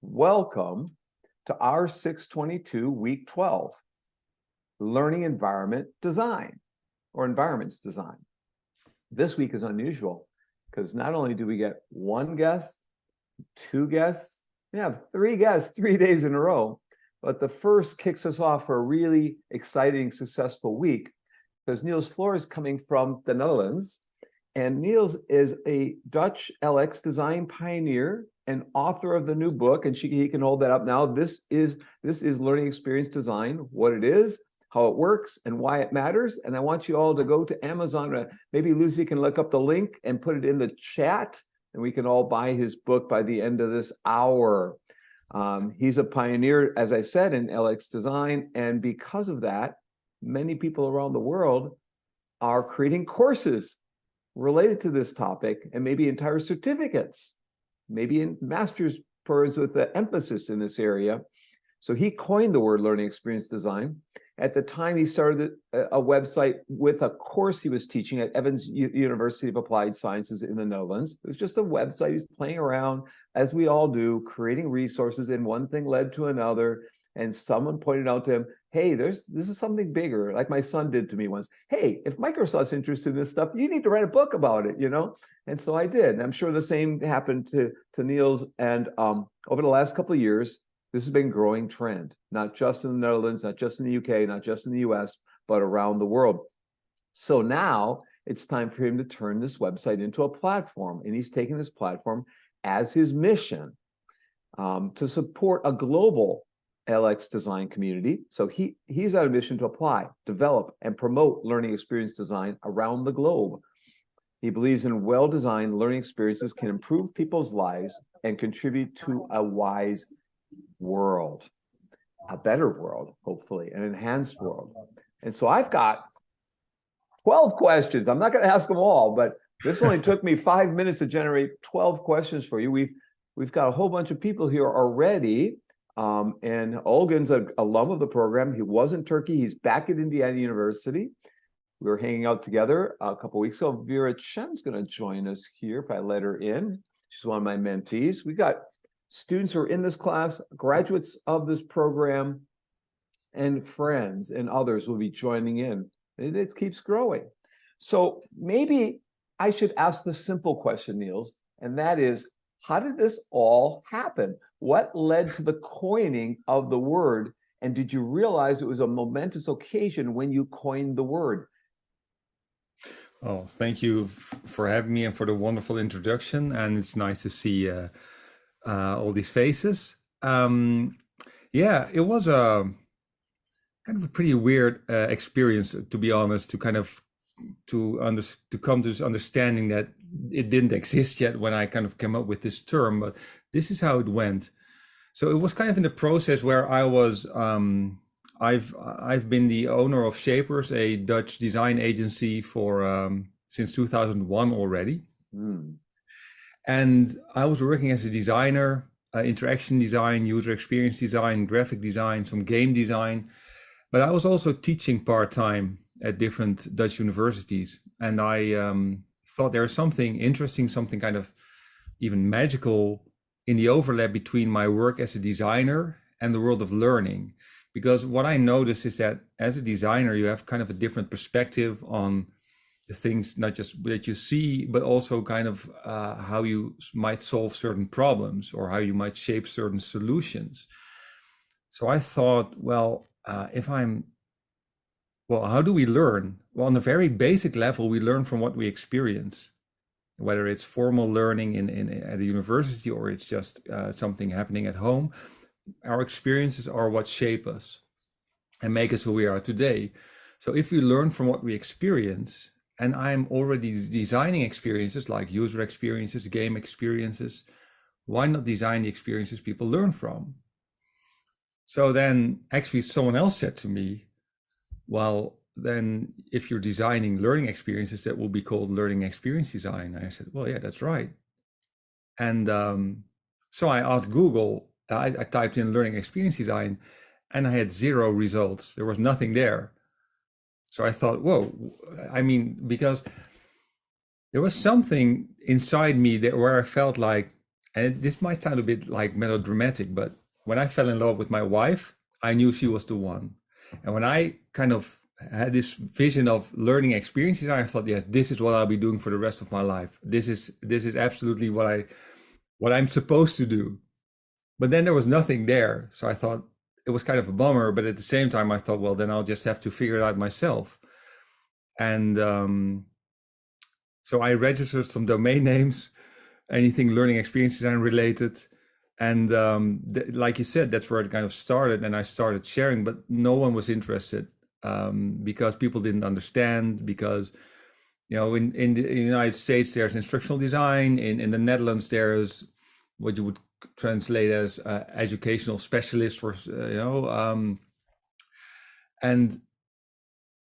Welcome to R622 Week 12, Learning Environment Design or Environments Design. This week is unusual because not only do we get one guest, two guests, we have three guests 3 days in a row, but the first kicks us off for a really exciting, successful week because Niels Floor is coming from the Netherlands. And Niels is a Dutch LX design pioneer and author of the new book, and he can hold that up now. This is learning experience design, what it is, how it works, and why it matters. And I want you all to go to Amazon. Maybe Lucy can look up the link and put it in the chat, and we can all buy his book by the end of this hour. He's a pioneer, as I said, in LX design, and because of that, many people around the world are creating courses related to this topic, and maybe entire certificates, maybe in master's programs with the emphasis in this area. So he coined the word learning experience design. At the time, he started a website with a course he was teaching at Evans University of Applied Sciences in the Netherlands. It was just a website. He was playing around, as we all do, creating resources, and one thing led to another. And someone pointed out to him, hey, this is something bigger, like my son did to me once. Hey, if Microsoft's interested in this stuff, you need to write a book about it, you know? And so I did. And I'm sure the same happened to Niels. And over the last couple of years, this has been a growing trend, not just in the Netherlands, not just in the UK, not just in the US, but around the world. So now it's time for him to turn this website into a platform. And he's taking this platform as his mission to support a global LX design community. So he's on a mission to apply, develop, and promote learning experience design around the globe. He believes in well-designed learning experiences can improve people's lives and contribute to a wise world, a better world, hopefully, an enhanced world. And so I've got 12 questions. I'm not going to ask them all, but this only took me 5 minutes to generate 12 questions for you. We've got a whole bunch of people here already. And Olgun's an alum of the program. He was in Turkey. He's back at Indiana University. We were hanging out together a couple of weeks ago. Vera Chen's going to join us here if I let her in. She's one of my mentees. We got students who are in this class, graduates of this program, and friends and others will be joining in. It keeps growing. So maybe I should ask the simple question, Niels, and that is, how did this all happen? What led to the coining of the word? And did you realize it was a momentous occasion when you coined the word? Oh, thank you for having me and for the wonderful introduction. And it's nice to see all these faces. Yeah, it was a kind of a pretty weird experience, to be honest, to kind of to come to this understanding that it didn't exist yet when I kind of came up with this term, but this is how it went. So it was kind of in the process where I was, I've been the owner of Shapers, a Dutch design agency for since 2001 already. And I was working as a designer, interaction design, user experience design, graphic design, some game design, but I was also teaching part-time at different Dutch universities. And I thought there was something interesting, something kind of even magical in the overlap between my work as a designer and the world of learning. Because what I noticed is that as a designer, you have kind of a different perspective on the things, not just that you see, but also kind of how you might solve certain problems or how you might shape certain solutions. So I thought, well, how do we learn? Well, on a very basic level, we learn from what we experience, whether it's formal learning at a university or it's just something happening at home. Our experiences are what shape us and make us who we are today. So if we learn from what we experience, and I'm already designing experiences like user experiences, game experiences, why not design the experiences people learn from? So then actually someone else said to me, well, then if you're designing learning experiences, that will be called learning experience design. And I said, well, yeah, that's right. And so I asked Google, I typed in learning experience design, and I had 0 results. There was nothing there. So I thought, whoa, I mean, because there was something inside me where I felt like this might sound a bit like melodramatic, but when I fell in love with my wife, I knew she was the one. And when I kind of had this vision of learning experiences, I thought, yes, this is what I'll be doing for the rest of my life. This is absolutely what I'm supposed to do. But then there was nothing there, so I thought it was kind of a bummer. But at the same time, I thought, well, then I'll just have to figure it out myself. And so I registered some domain names, anything learning experience design related. And like you said, that's where it kind of started. And I started sharing, but no one was interested because people didn't understand. Because, in the United States, there's instructional design. In the Netherlands, there's what you would translate as educational specialist, or, and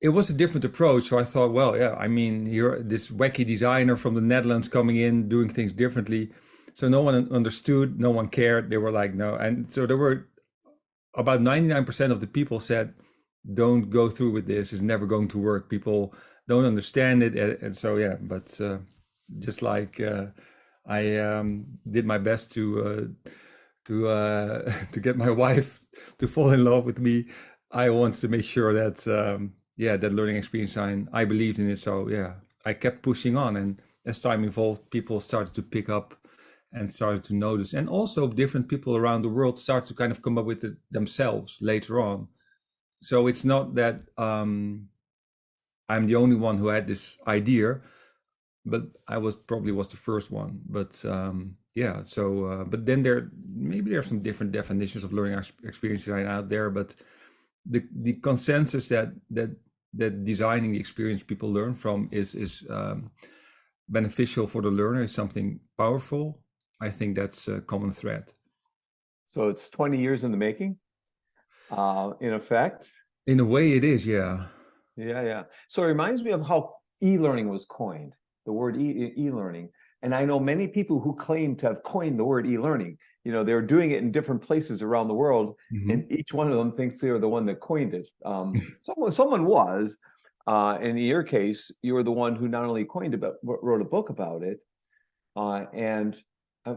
it was a different approach. So I thought, well, yeah, I mean, you're this wacky designer from the Netherlands coming in, doing things differently. So no one understood, no one cared. They were like, no. And so there were about 99% of the people said, don't go through with this. It's never going to work. People don't understand it. And so, yeah, but just like I did my best to get my wife to fall in love with me, I wanted to make sure that that learning experience design, I believed in it. So yeah, I kept pushing on, and as time evolved, people started to pick up and started to notice, and also different people around the world start to kind of come up with it themselves later on. So it's not that I'm the only one who had this idea, but I was the first one. But yeah, so but then there are some different definitions of learning experience design out there, but the consensus that designing the experience people learn from is beneficial for the learner, is something powerful. I think that's a common thread. So it's 20 years in the making, in effect. In a way, it is, yeah. Yeah, yeah. So it reminds me of how e-learning was coined, the word e-learning. And I know many people who claim to have coined the word e-learning. They're doing it in different places around the world, Hmm. and each one of them thinks they were the one that coined it. Someone was. In your case, you were the one who not only coined it, but wrote a book about it. And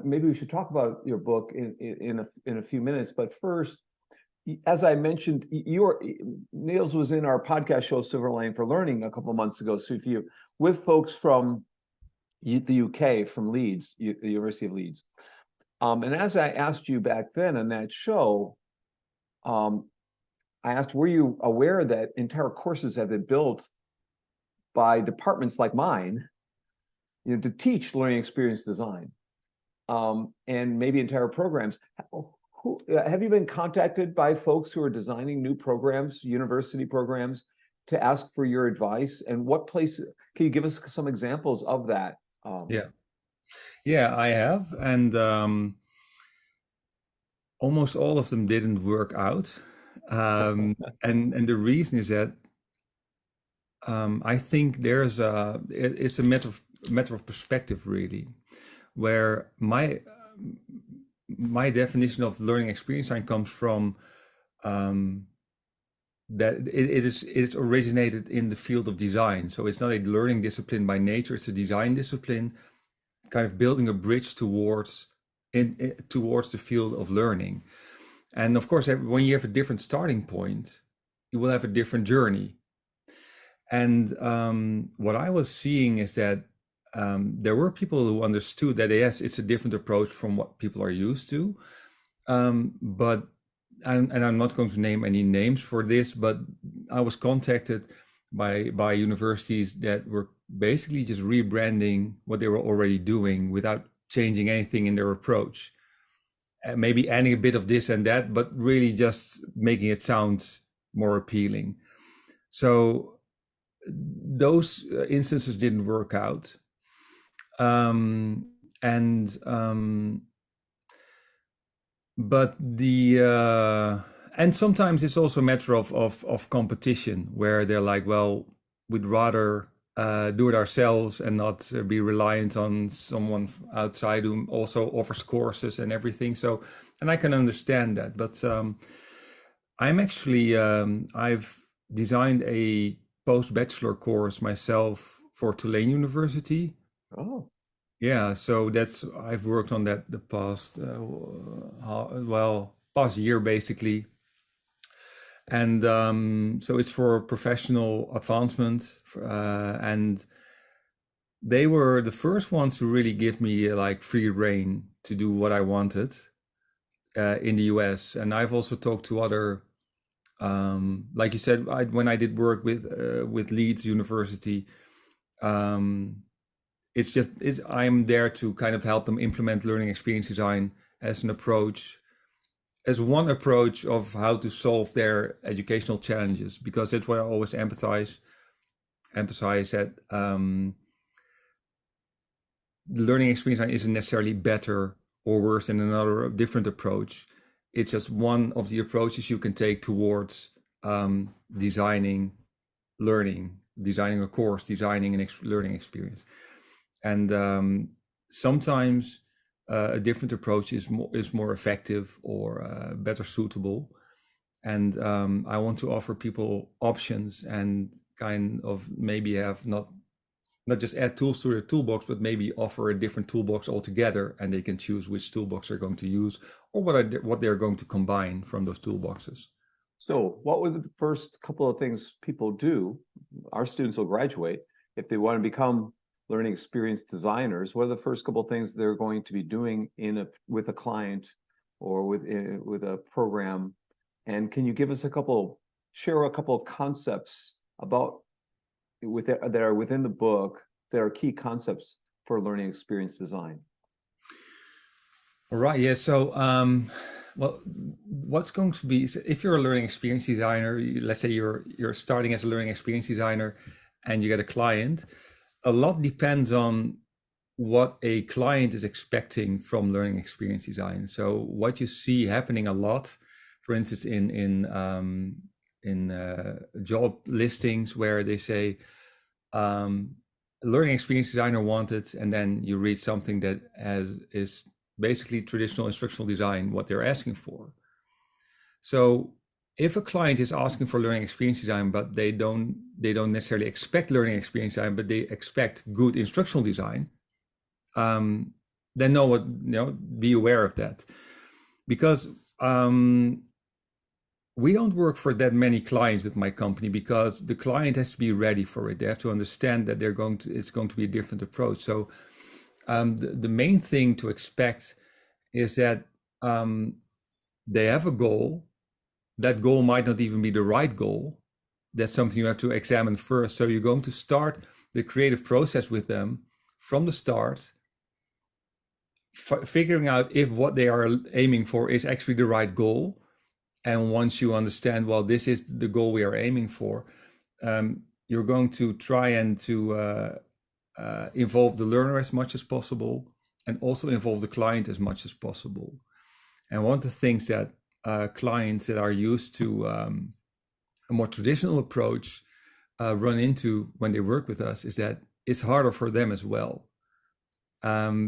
maybe we should talk about your book in a few minutes. But first, as I mentioned, Niels was in our podcast show Silver Lining for Learning a couple of months ago. So if you with folks from the UK, from Leeds, the University of Leeds, and as I asked you back then on that show, um, I asked, were you aware that entire courses have been built by departments like mine, to teach learning experience design, and maybe entire programs? Have you been contacted by folks who are designing new programs, university programs, to ask for your advice? And what place can you give us some examples of that? Yeah, yeah, I have, and almost all of them didn't work out. And the reason is that I think it's a matter of perspective, really, where my definition of learning experience design comes from that it originated in the field of design. So it's not a learning discipline by nature; it's a design discipline, kind of building a bridge towards the field of learning. And of course, when you have a different starting point, you will have a different journey. And what I was seeing is that there were people who understood that, yes, it's a different approach from what people are used to. But and I'm not going to name any names for this, but I was contacted by universities that were basically just rebranding what they were already doing without changing anything in their approach. Maybe adding a bit of this and that, but really just making it sound more appealing. So those instances didn't work out. And but the and sometimes it's also a matter of competition, where they're like, well, we'd rather do it ourselves and not be reliant on someone outside who also offers courses and everything. So, and I can understand that, but I've designed a post-bachelor course myself for Tulane University. Oh, Yeah, so that's I've worked on that the past past year basically, and so it's for professional advancement, and they were the first ones to really give me like free reign to do what I wanted in the US. And I've also talked to other, like you said, when I did work with Leeds University, um, I'm there to kind of help them implement learning experience design as an approach, as one approach of how to solve their educational challenges, because that's what I always emphasize that learning experience design isn't necessarily better or worse than another different approach. It's just one of the approaches you can take towards designing learning, designing a course, designing an learning experience. And sometimes a different approach is more effective or better suitable. And I want to offer people options and kind of maybe have not just add tools to their toolbox, but maybe offer a different toolbox altogether, and they can choose which toolbox they're going to use or what they're going to combine from those toolboxes. So what were the first couple of things people do? Our students will graduate. If they want to become learning experience designers, what are the first couple of things they're going to be doing with a client or with a program? And can you share a couple of concepts that are within the book that are key concepts for learning experience design? All right. Yeah. So, well, what's going to be if you're a learning experience designer? Let's say you're starting as a learning experience designer, and you get a client. A lot depends on what a client is expecting from learning experience design. So, what you see happening a lot, for instance, in job listings where they say learning experience designer wanted, and then you read something that is basically traditional instructional design, what they're asking for. So if a client is asking for learning experience design, but they don't necessarily expect learning experience design, but they expect good instructional design, then be aware of that, because we don't work for that many clients with my company, because the client has to be ready for it. They have to understand that it's going to be a different approach. So the main thing to expect is that they have a goal. That goal might not even be the right goal. That's something you have to examine first. So you're going to start the creative process with them from the start, figuring out if what they are aiming for is actually the right goal. And once you understand, well, this is the goal we are aiming for, you're going to try and to involve the learner as much as possible, and also involve the client as much as possible. And one of the things that clients that are used to a more traditional approach run into when they work with us is that it's harder for them as well,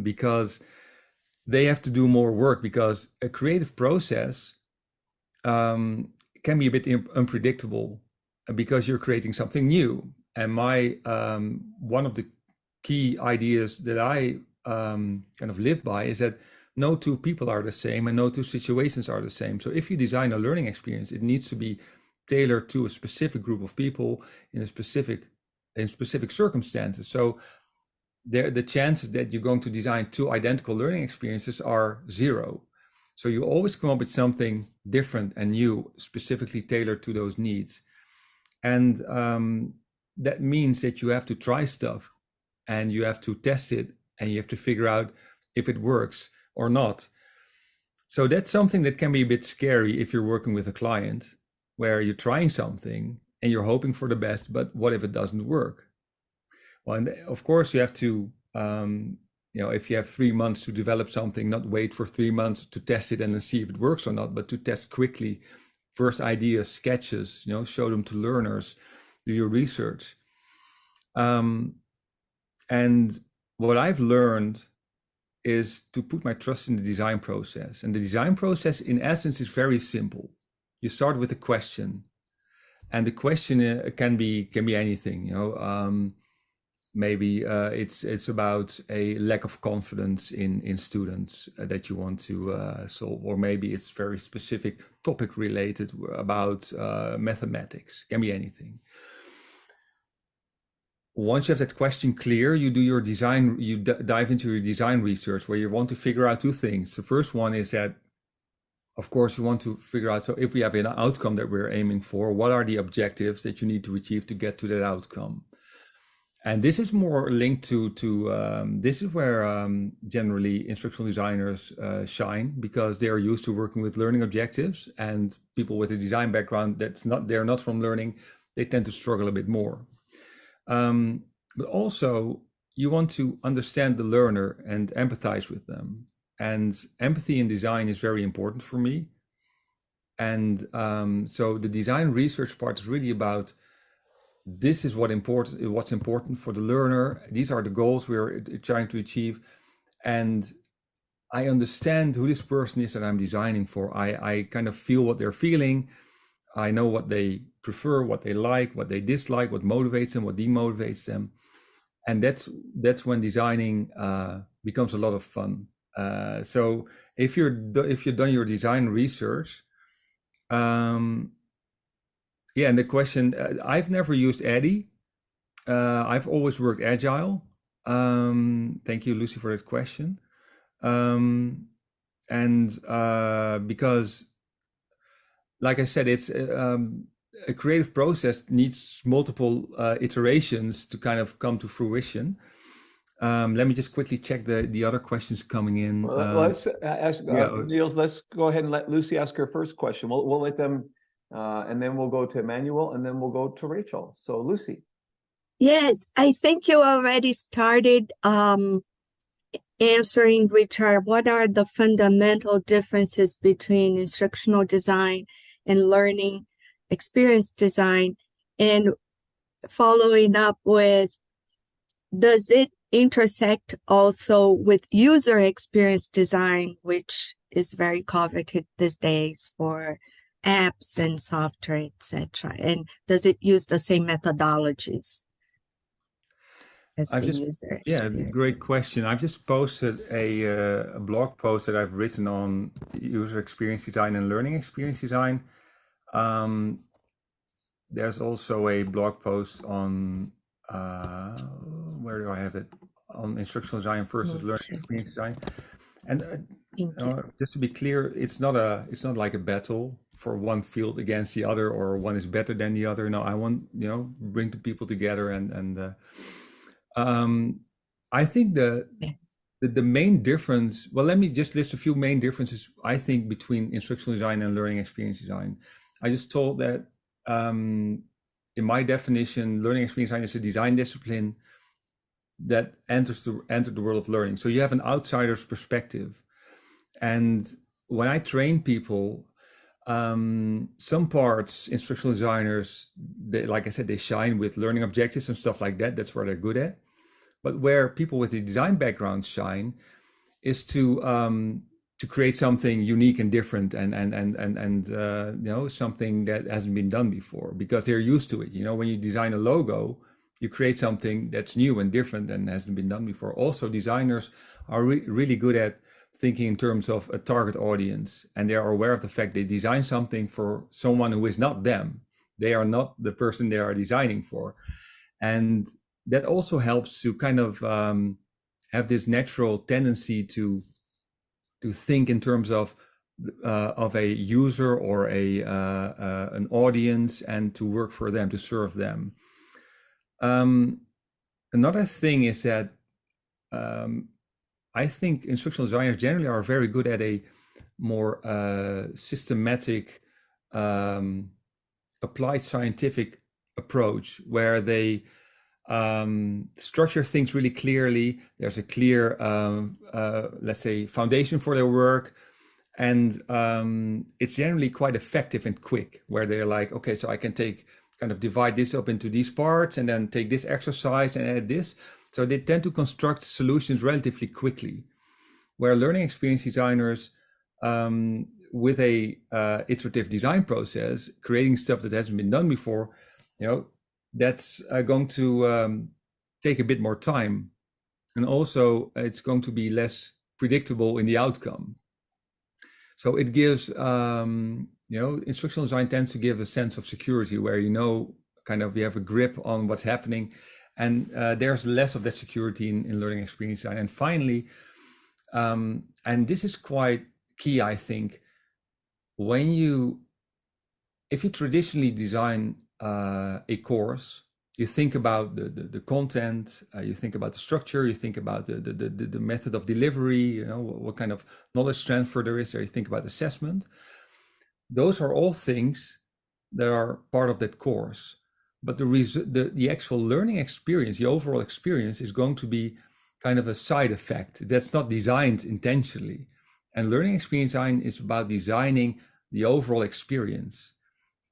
because they have to do more work, because a creative process can be a bit unpredictable, because you're creating something new. And my one of the key ideas that I kind of live by is that no two people are the same, and no two situations are the same. So if you design a learning experience, it needs to be tailored to a specific group of people in specific circumstances. So the chances that you're going to design two identical learning experiences are zero. So you always come up with something different and new, specifically tailored to those needs. And that means that you have to try stuff, and you have to test it, and you have to figure out if it works or not. So that's something that can be a bit scary if you're working with a client, where you're trying something and you're hoping for the best, but what if it doesn't work? Well, and of course you have to, if you have 3 months to develop something, not wait for 3 months to test it and then see if it works or not, but to test quickly, first ideas, sketches, show them to learners, do your research. And what I've learned is to put my trust in the design process. And the design process, in essence, is very simple. You start with a question, and the question can be anything. maybe it's about a lack of confidence in students that you want to solve, or maybe it's very specific topic related about mathematics. Can be anything. Once you have that question clear, you do your design, you dive into your design research where you want to figure out two things. The first one is that, of course, you want to figure out, so if we have an outcome that we're aiming for, what are the objectives that you need to achieve to get to that outcome? And this is more linked to this is where generally instructional designers shine, because they are used to working with learning objectives, and people with a design background they're not from learning, they tend to struggle a bit more. But also you want to understand the learner and empathize with them. And empathy in design is very important for me. And so the design research part is really about, this is what's important for the learner. These are the goals we're trying to achieve. And I understand who this person is that I'm designing for. I kind of feel what they're feeling. I know what they prefer, what they like, what they dislike, what motivates them, what demotivates them. And that's when designing becomes a lot of fun. So if you've done your design research, yeah, and the question, I've never used Addy. I've always worked agile. Thank you, Lucy, for that question. Because, like I said, it's a creative process needs multiple iterations to kind of come to fruition. Let me just quickly check the other questions coming in. Well, let's ask Niels. Let's go ahead and let Lucy ask her first question. We'll let them, and then we'll go to Emmanuel, and then we'll go to Rachel. So, Lucy. Yes, I think you already started answering, Richard. What are the fundamental differences between instructional design and learning experience design? And following up with, does it intersect also with user experience design, which is very coveted these days for apps and software, etc.? And does it use the same methodologies as the user experience? Yeah, great question. I've just posted a blog post that I've written on user experience design and learning experience design. There's also a blog post on where do I have it? On instructional design versus learning experience design. And just to be clear, it's not like a battle for one field against the other, or one is better than the other. No, I want bring the people together, and I think the main difference. Well, let me just list a few main differences I think between instructional design and learning experience design. I just told that in my definition, learning experience design is a design discipline that entered the world of learning. So you have an outsider's perspective. And when I train people, some parts, instructional designers, like I said, they shine with learning objectives and stuff like that. That's where they're good at. But where people with a design background shine is to create something unique and different, and something that hasn't been done before, because they're used to it. When you design a logo, you create something that's new and different and hasn't been done before. Also, designers are really good at thinking in terms of a target audience, and they are aware of the fact they design something for someone who is not them. They are not the person they are designing for. And that also helps to kind of have this natural tendency to think in terms of a user or an audience, and to work for them, to serve them. Another thing is that I think instructional designers generally are very good at a more systematic, applied scientific approach, where they structure things really clearly. There's a clear, let's say, foundation for their work. And it's generally quite effective and quick, where they're like, okay, so I can kind of divide this up into these parts, and then take this exercise and add this. So they tend to construct solutions relatively quickly, where learning experience designers, with a iterative design process, creating stuff that hasn't been done before, that's going to take a bit more time. And also it's going to be less predictable in the outcome. So it gives, instructional design tends to give a sense of security where kind of you have a grip on what's happening. And there's less of that security in learning experience design. And finally, and this is quite key, I think, if you traditionally design a course, you think about the content, you think about the structure, you think about the method of delivery, what kind of knowledge transfer there is there, you think about assessment. Those are all things that are part of that course. But the actual learning experience, the overall experience, is going to be kind of a side effect that's not designed intentionally. And learning experience design is about designing the overall experience.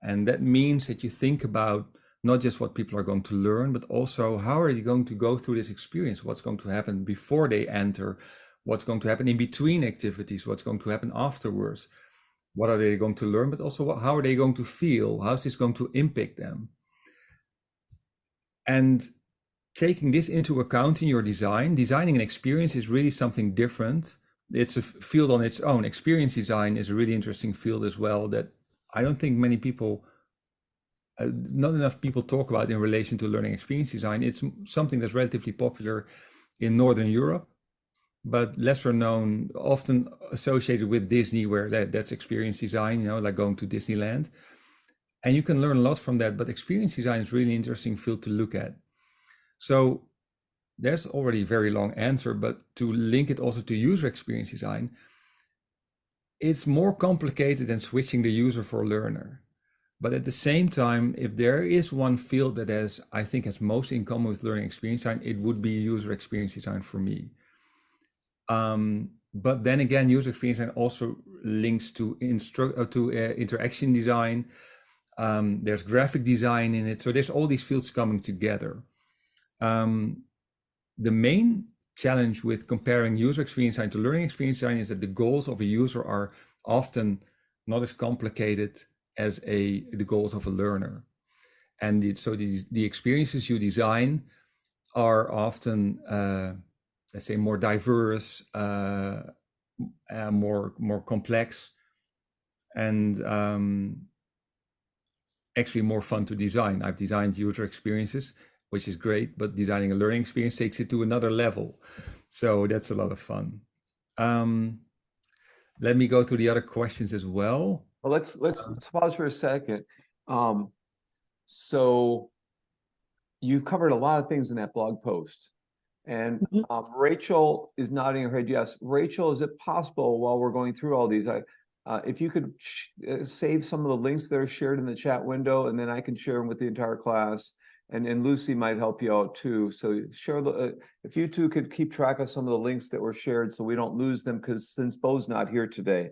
And that means that you think about not just what people are going to learn, but also how are they going to go through this experience? What's going to happen before they enter? What's going to happen in between activities? What's going to happen afterwards? What are they going to learn? But also how are they going to feel? How is this going to impact them? And taking this into account in your designing an experience is really something different. It's a field on its own. Experience design is a really interesting field as well that I don't think many people, not enough people talk about in relation to learning experience design. It's something that's relatively popular in Northern Europe, but lesser known, often associated with Disney, where that's experience design, like going to Disneyland. And you can learn a lot from that, but experience design is really interesting field to look at. So there's already a very long answer, but to link it also to user experience design, it's more complicated than switching the user for a learner. But at the same time, if there is one field that I think has most in common with learning experience design, it would be user experience design for me. But then again, user experience design also links to interaction design. There's graphic design in it. So there's all these fields coming together. The main challenge with comparing user experience design to learning experience design is that the goals of a user are often not as complicated as the goals of a learner. And so the experiences you design are often, let's say, more diverse, more complex, and actually more fun to design. I've designed user experiences, which is great, but designing a learning experience takes it to another level. So that's a lot of fun. Let me go through the other questions as well. Well, let's pause for a second. So you've covered a lot of things in that blog post. And Rachel is nodding her head yes. Rachel, is it possible while we're going through all these, if you could save some of the links that are shared in the chat window, and then I can share them with the entire class. And Lucy might help you out too. So share if you two could keep track of some of the links that were shared so we don't lose them, because since Bo's not here today.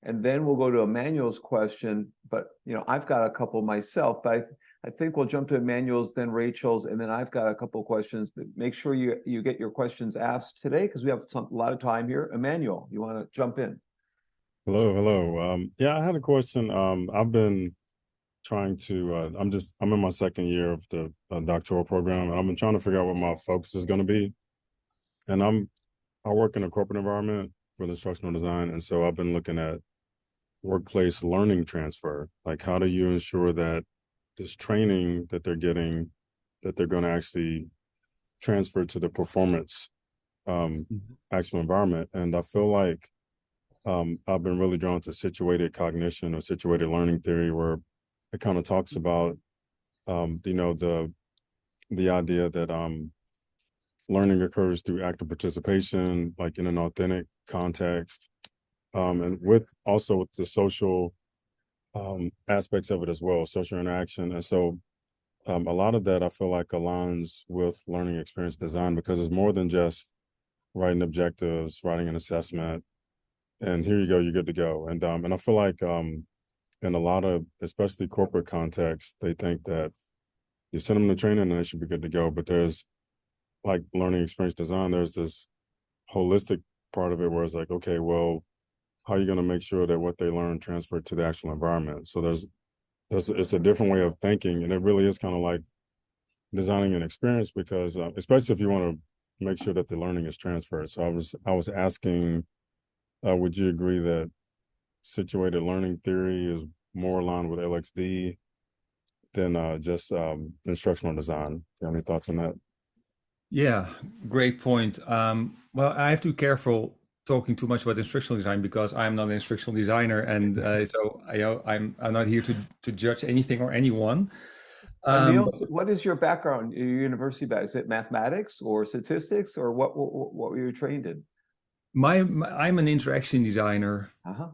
And then we'll go to Emmanuel's question, but I've got a couple myself, but I think we'll jump to Emmanuel's, then Rachel's, and then I've got a couple of questions, but make sure you get your questions asked today because we have a lot of time here. Emmanuel, you want to jump in? Hello. Yeah, I had a question. I've been trying to, I'm in my second year of the doctoral program, and I've been trying to figure out what my focus is going to be. And I work in a corporate environment with instructional design. And so I've been looking at workplace learning transfer. Like, how do you ensure that this training that they're getting, that they're going to actually transfer to the performance actual environment? And I feel like I've been really drawn to situated cognition or situated learning theory, where it kind of talks about, the idea that learning occurs through active participation, like in an authentic context, and with the social aspects of it as well, social interaction. And so a lot of that I feel like aligns with learning experience design, because it's more than just writing objectives, writing an assessment, and here you go, you're good to go. And I feel like in a lot of, especially corporate contexts, they think that you send them to training and they should be good to go. But there's, like, learning experience design, there's this holistic part of it where it's like, okay, well, how are you going to make sure that what they learn transfer to the actual environment? So it's a different way of thinking, and it really is kind of like designing an experience because, especially if you want to make sure that the learning is transferred. So I was asking, would you agree that situated learning theory is more aligned with LXD than just instructional design? Do you have any thoughts on that? Yeah, great point. Well, I have to be careful talking too much about instructional design because I'm not an instructional designer, and I'm not here to judge anything or anyone. Niels, what is your background, your university background? Is it mathematics or statistics, or what were you trained in? I'm an interaction designer, Uh-huh.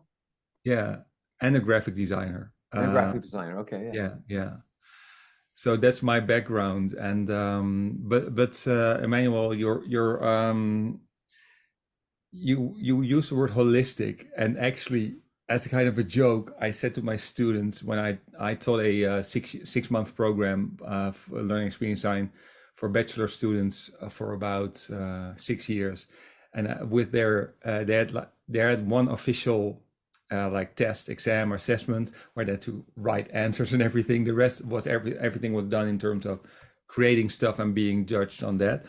yeah, and a graphic designer. And a graphic designer. Okay, yeah. Yeah. So that's my background, and but Emmanuel, you use the word holistic, and actually, as a kind of a joke, I said to my students when I taught a 6 month program for learning experience design for bachelor students for about 6 years, and with they had one official like test, exam, or assessment where they had to write answers and everything. The rest was everything was done in terms of creating stuff and being judged on that.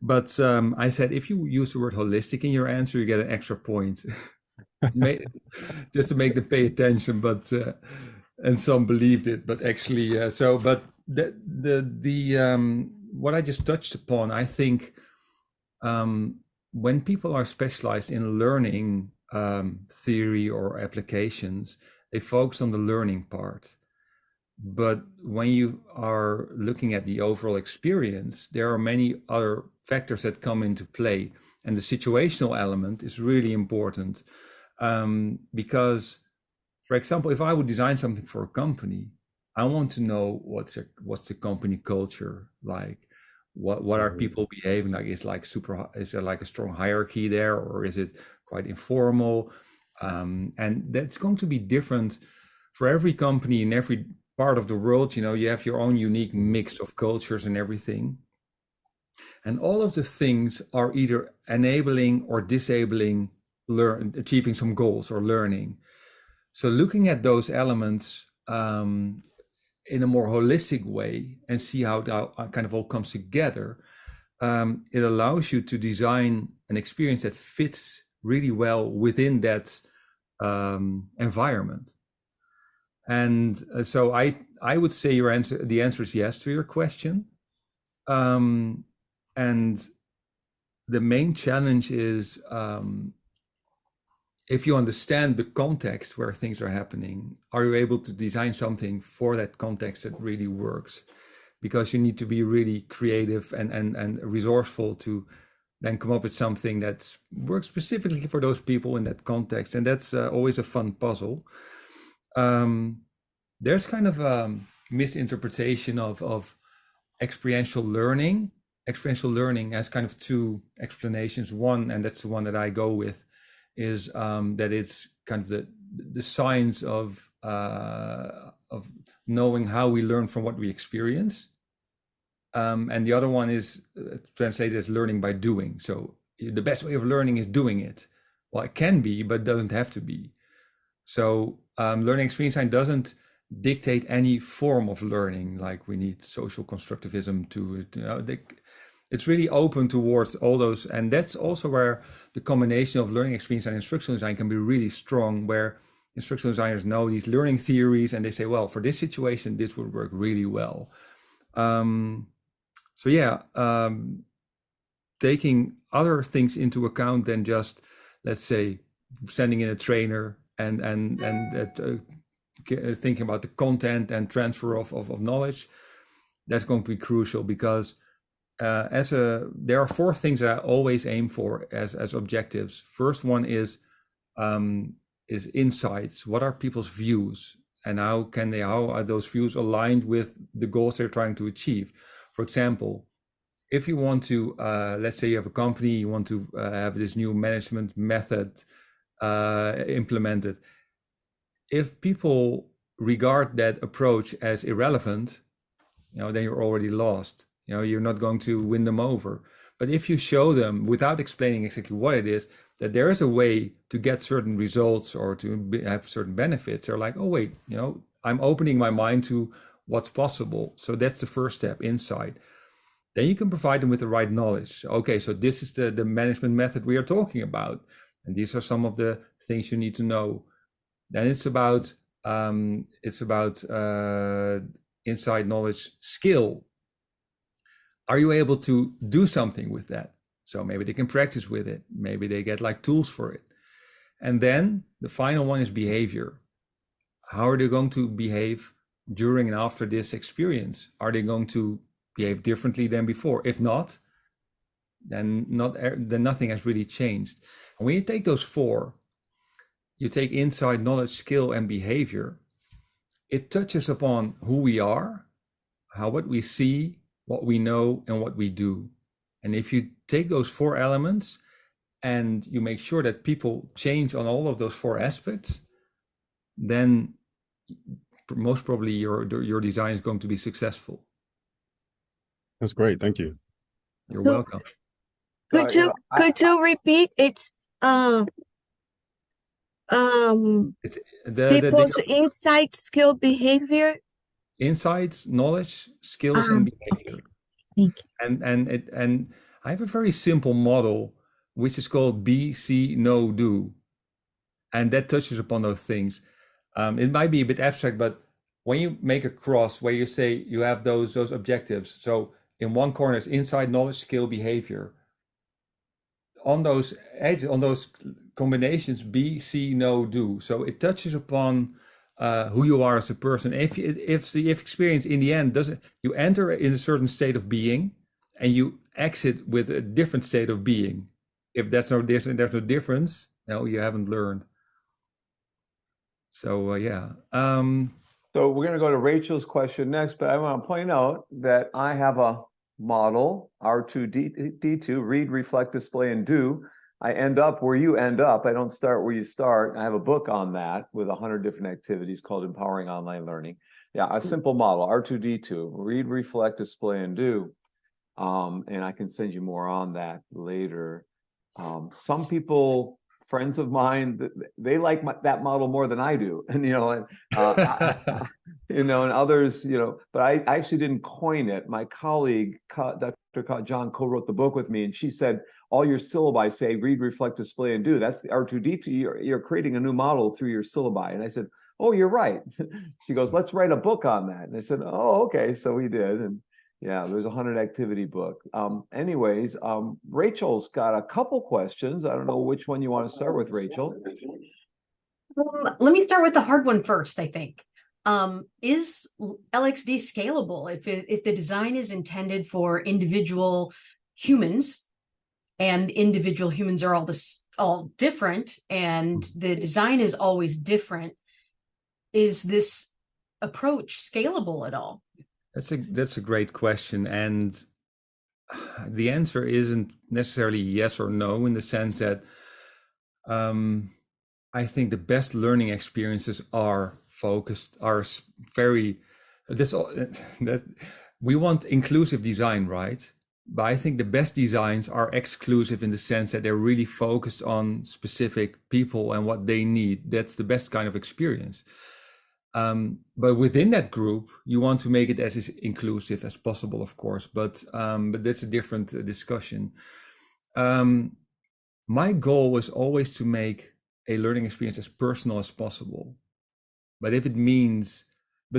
But I said, if you use the word holistic in your answer, you get an extra point, just to make them pay attention. But and some believed it, but actually, but the what I just touched upon, I think, when people are specialized in learning theory or applications, they focus on the learning part. But when you are looking at the overall experience, there are many other factors that come into play. And the situational element is really important because, for example, if I would design something for a company, I want to know what's the company culture like. What are people behaving like? Is there like a strong hierarchy there, or is it quite informal? And that's going to be different for every company in every part of the world. You have your own unique mix of cultures and everything. And all of the things are either enabling or disabling achieving some goals or learning. So looking at those elements in a more holistic way and see how that kind of all comes together, it allows you to design an experience that fits really well within that environment. And so I would say the answer is yes to your question. And the main challenge is if you understand the context where things are happening, are you able to design something for that context that really works? Because you need to be really creative and resourceful to then come up with something that works specifically for those people in that context. And that's always a fun puzzle. There's kind of a misinterpretation of experiential learning. Experiential learning has kind of two explanations. One, and that's the one that I go with, is that it's kind of the science of knowing how we learn from what we experience. And the other one is translated as learning by doing. So the best way of learning is doing it. Well, it can be, but doesn't have to be. So learning experience design doesn't dictate any form of learning, like we need social constructivism it's really open towards all those. And that's also where the combination of learning experience and instructional design can be really strong, where instructional designers know these learning theories and they say, well, for this situation, this would work really well. Taking other things into account than just, let's say, sending in a trainer and thinking about the content and transfer of knowledge, that's going to be crucial, because there are 4 things that I always aim for as objectives. First one is insights. What are people's views, and how are those views aligned with the goals they're trying to achieve? For example, if you want to, let's say you have a company, you want to have this new management method implemented. If people regard that approach as irrelevant, then you're already lost. You're not going to win them over. But if you show them, without explaining exactly what it is, that there is a way to get certain results or to have certain benefits, they're like, oh wait, I'm opening my mind to what's possible. So that's the first step, insight. Then you can provide them with the right knowledge. Okay, so this is the management method we are talking about, and these are some of the things you need to know. Then it's about insight, knowledge, skill. Are you able to do something with that? So maybe they can practice with it. Maybe they get like tools for it. And then the final one is behavior. How are they going to behave during and after this experience? Are they going to behave differently than before? If not, then nothing has really changed. And when you take those four, you take insight, knowledge, skill, and behavior, it touches upon who we are, what we see, what we know, and what we do. And if you take those four elements and you make sure that people change on all of those four aspects, then most probably your design is going to be successful. That's great. Thank you. You're welcome. Could you repeat? It's It's people's insight, skill, behavior. Insights, knowledge, skills, and behavior. Okay. Thank you. And I have a very simple model which is called be, see, know, do, and that touches upon those things. It might be a bit abstract, but when you make a cross where you say you have those objectives, so in one corner is insight, knowledge, skill, behavior. On those edges, on those combinations, be, see, know, do. So it touches upon who you are as a person. If the experience in the end doesn't, you enter in a certain state of being, and you exit with a different state of being. If there's no difference, no, you haven't learned. So yeah. So we're going to go to Rachel's question next, but I want to point out that I have a model, R2D2, read, reflect, display, and do. I end up where you end up. I don't start where you start. I have a book on that with 100 different activities called Empowering Online Learning. Yeah, a simple model, R2D2, read, reflect, display, and do. And I can send you more on that later. Some people, friends of mine, they like that model more than I do, and and others, but I actually didn't coin it. My colleague, Dr. John, co-wrote the book with me, and she said all your syllabi say read, reflect, display, and do. That's the R2D2. You're creating a new model through your syllabi, and I said, oh, you're right. She goes, let's write a book on that, and I said, oh, okay, so we did, and. Yeah, there's a 100 activity book. Anyways, Rachel's got a couple questions. I don't know which one you want to start with, Rachel. Let me start with the hard one first, I think. Is LXD scalable? If the design is intended for individual humans, and individual humans are all different, and the design is always different, is this approach scalable at all? That's a great question, and the answer isn't necessarily yes or no, in the sense that I think the best learning experiences are focused, are very. We want inclusive design, right? But I think the best designs are exclusive in the sense that they're really focused on specific people and what they need. That's the best kind of experience. But within that group, you want to make it as inclusive as possible, of course. But that's a different discussion. My goal was always to make a learning experience as personal as possible. But if it means,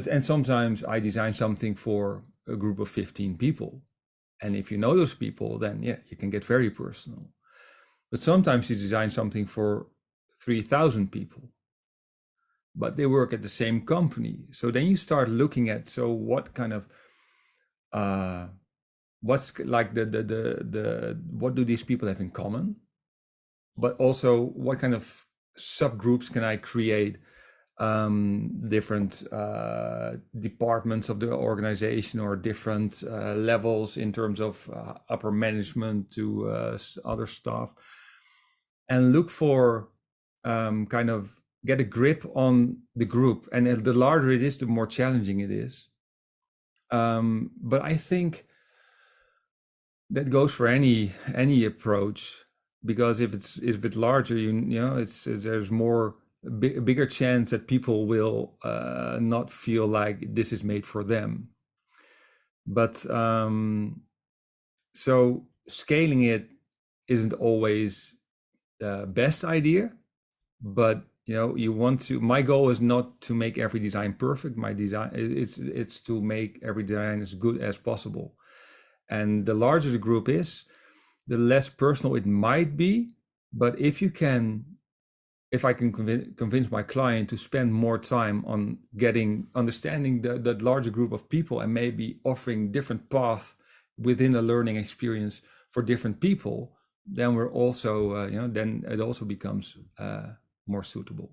and sometimes I design something for a group of 15 people. And if you know those people, then yeah, you can get very personal. But sometimes you design something for 3,000 people. But they work at the same company. So then you start looking at, so what kind of, what's like what do these people have in common? But also what kind of subgroups can I create? Different departments of the organization, or different levels in terms of upper management to other staff, and look for kind of get a grip on the group. And the larger it is, the more challenging it is. But I think that goes for any approach, because if it's larger, there's more a bigger chance that people will not feel like this is made for them. But so scaling it isn't always the best idea, but you want to. My goal is not to make every design perfect. My design it's to make every design as good as possible. And the larger the group is, the less personal it might be. But if I can convince my client to spend more time on understanding that larger group of people, and maybe offering different paths within a learning experience for different people, then we're also, then it also becomes more suitable.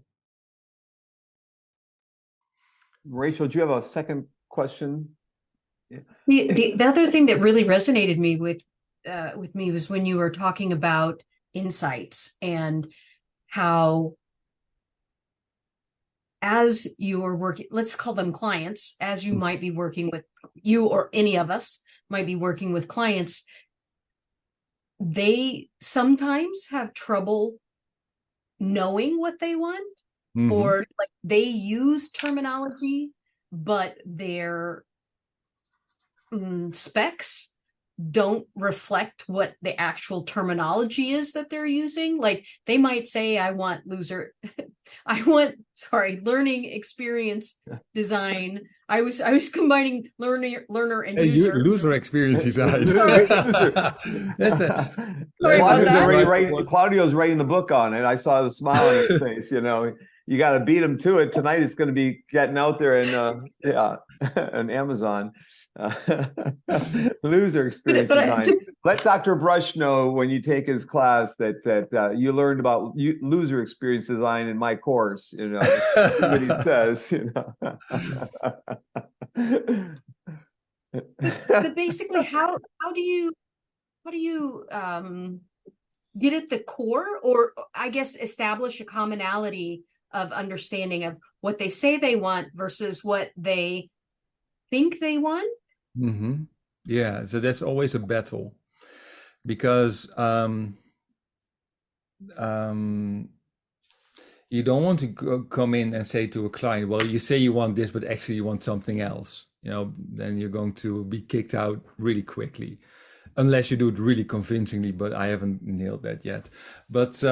Rachel, do you have a second question? The other thing that really resonated with me was when you were talking about insights, and how, as you are working, let's call them clients, as you might be working with, you or any of us might be working with clients, they sometimes have trouble knowing what they want, or like they use terminology, but their specs don't reflect what the actual terminology is that they're using. Like they might say, I want learning experience design. I was combining learner and user. User experience design. That's Claudio's writing the book on it. I saw the smile on his face. You got to beat him to it. Tonight it's going to be getting out there and on Amazon. Loser experience design. Let Dr. Brush know when you take his class that you learned about loser experience design in my course. See what he says. But basically, how do you get at the core, or I guess establish a commonality of understanding of what they say they want versus what they think they want? Yeah, so that's always a battle, because you don't want to come in and say to a client, well, you say you want this, but actually you want something else. Then you're going to be kicked out really quickly, unless you do it really convincingly, but I haven't nailed that yet. But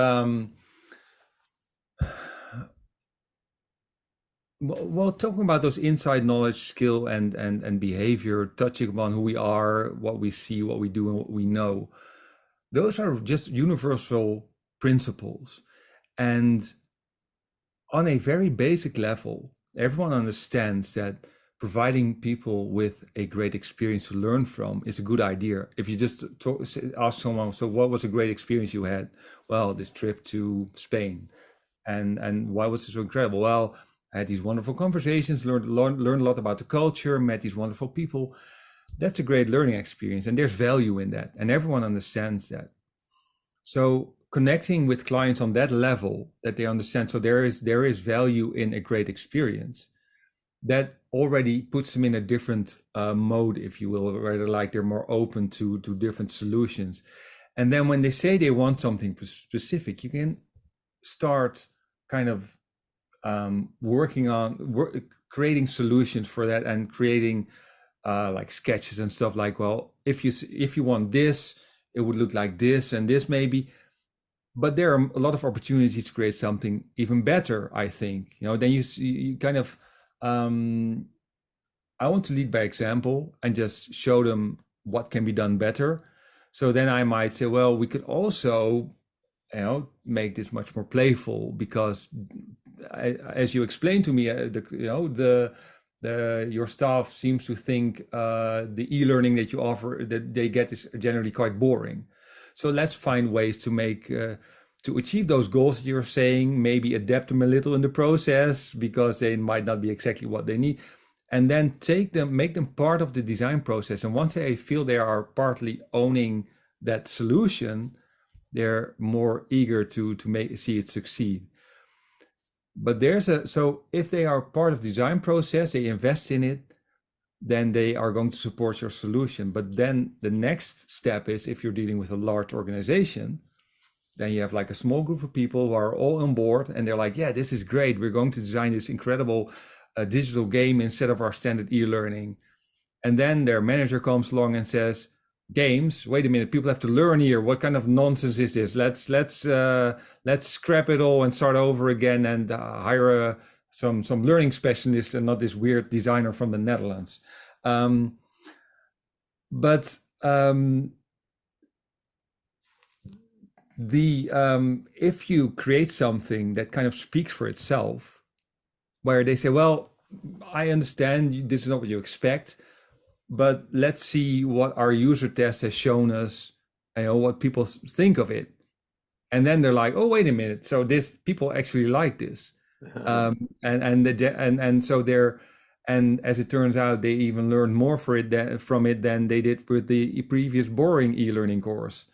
well, talking about those inside knowledge, skill, and behavior, touching upon who we are, what we see, what we do, and what we know, those are just universal principles. And on a very basic level, everyone understands that providing people with a great experience to learn from is a good idea. If you just ask someone, so what was a great experience you had? Well, this trip to Spain. And why was it so incredible? Well, I had these wonderful conversations, learned a lot about the culture, met these wonderful people. That's a great learning experience, and there's value in that, and everyone understands that. So connecting with clients on that level, that they understand, so there is value in a great experience, that already puts them in a different mode, if you will, rather like they're more open to different solutions. And then when they say they want something specific, you can start kind of working on creating solutions for that, and creating like sketches and stuff, like, well, if you want this, it would look like this and this maybe. But there are a lot of opportunities to create something even better, I think. Then you kind of I want to lead by example and just show them what can be done better. So then I might say, well, we could also make this much more playful, because as you explained to me, your staff seems to think the e-learning that you offer, that they get, is generally quite boring. So let's find ways to make to achieve those goals that you're saying, maybe adapt them a little in the process, because they might not be exactly what they need, and then make them part of the design process. And once they feel they are partly owning that solution, they're more eager to see it succeed. But so if they are part of the design process, they invest in it, then they are going to support your solution. But then the next step is, if you're dealing with a large organization, Then you have like a small group of people who are all on board and they're like, yeah, this is great. We're going to design this incredible digital game instead of our standard e-learning. And then their manager comes along and says, games, wait a minute, people have to learn here. What kind of nonsense is this? Let's scrap it all and start over again and hire some learning specialist and not this weird designer from the Netherlands. But if you create something that kind of speaks for itself, where they say, well, I understand this is not what you expect, but let's see what our user test has shown us, what people think of it. And then they're like, oh, wait a minute. So this people actually like this. And so they're, and as it turns out, they even learned more from it than they did with the previous boring e-learning course.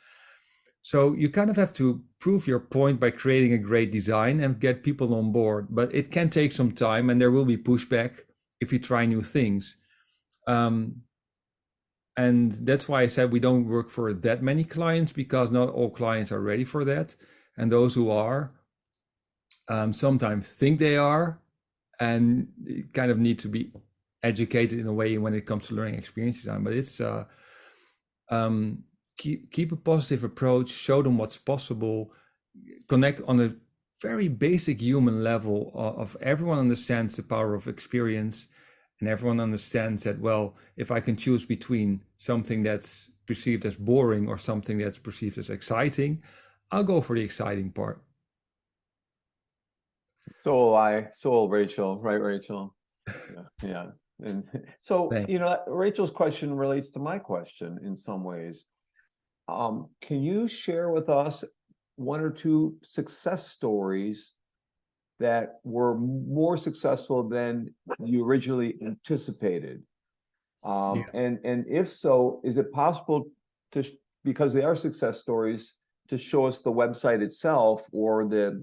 So you kind of have to prove your point by creating a great design and get people on board, but it can take some time and there will be pushback if you try new things. And that's why I said we don't work for that many clients, because not all clients are ready for that. And those who are sometimes think they are, and kind of need to be educated in a way when it comes to learning experience design. But it's keep a positive approach, show them what's possible, connect on a very basic human level of everyone understands the power of experience, and everyone understands that, well, if I can choose between something that's perceived as boring or something that's perceived as exciting, I'll go for the exciting part. So will I. So will Rachel, right, Rachel? Yeah. And so, Thanks. you know, Rachel's question relates to my question in some ways. Can you share with us one or two success stories that were more successful than you originally anticipated? And if so, is it possible to, because they are success stories, to show us the website itself or the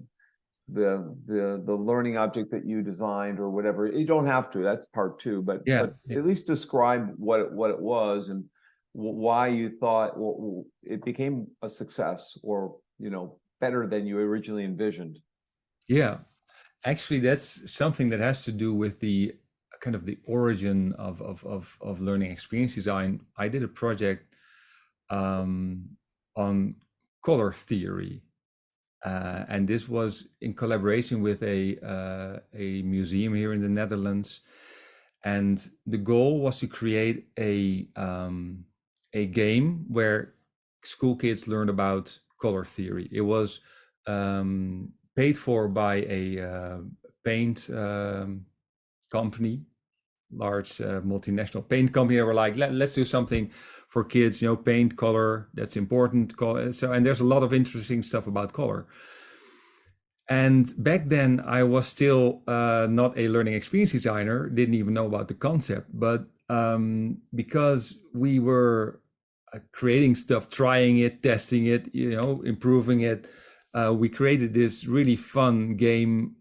learning object that you designed or whatever? You don't have to, that's part two, but at least describe what it was and why you thought it became a success, or, you know, better than you originally envisioned. Yeah, actually, that's something that has to do with the kind of the origin of learning experience design. I did a project on color theory. And this was in collaboration with a museum here in the Netherlands. And the goal was to create a game where school kids learned about color theory. It was paid for by a paint company, large multinational paint company. They were like, let's do something for kids, you know, paint, color, that's important. So, and there's a lot of interesting stuff about color. And back then I was still not a learning experience designer, didn't even know about the concept, but because we were creating stuff, trying it, testing it, you know, improving it, we created this really fun game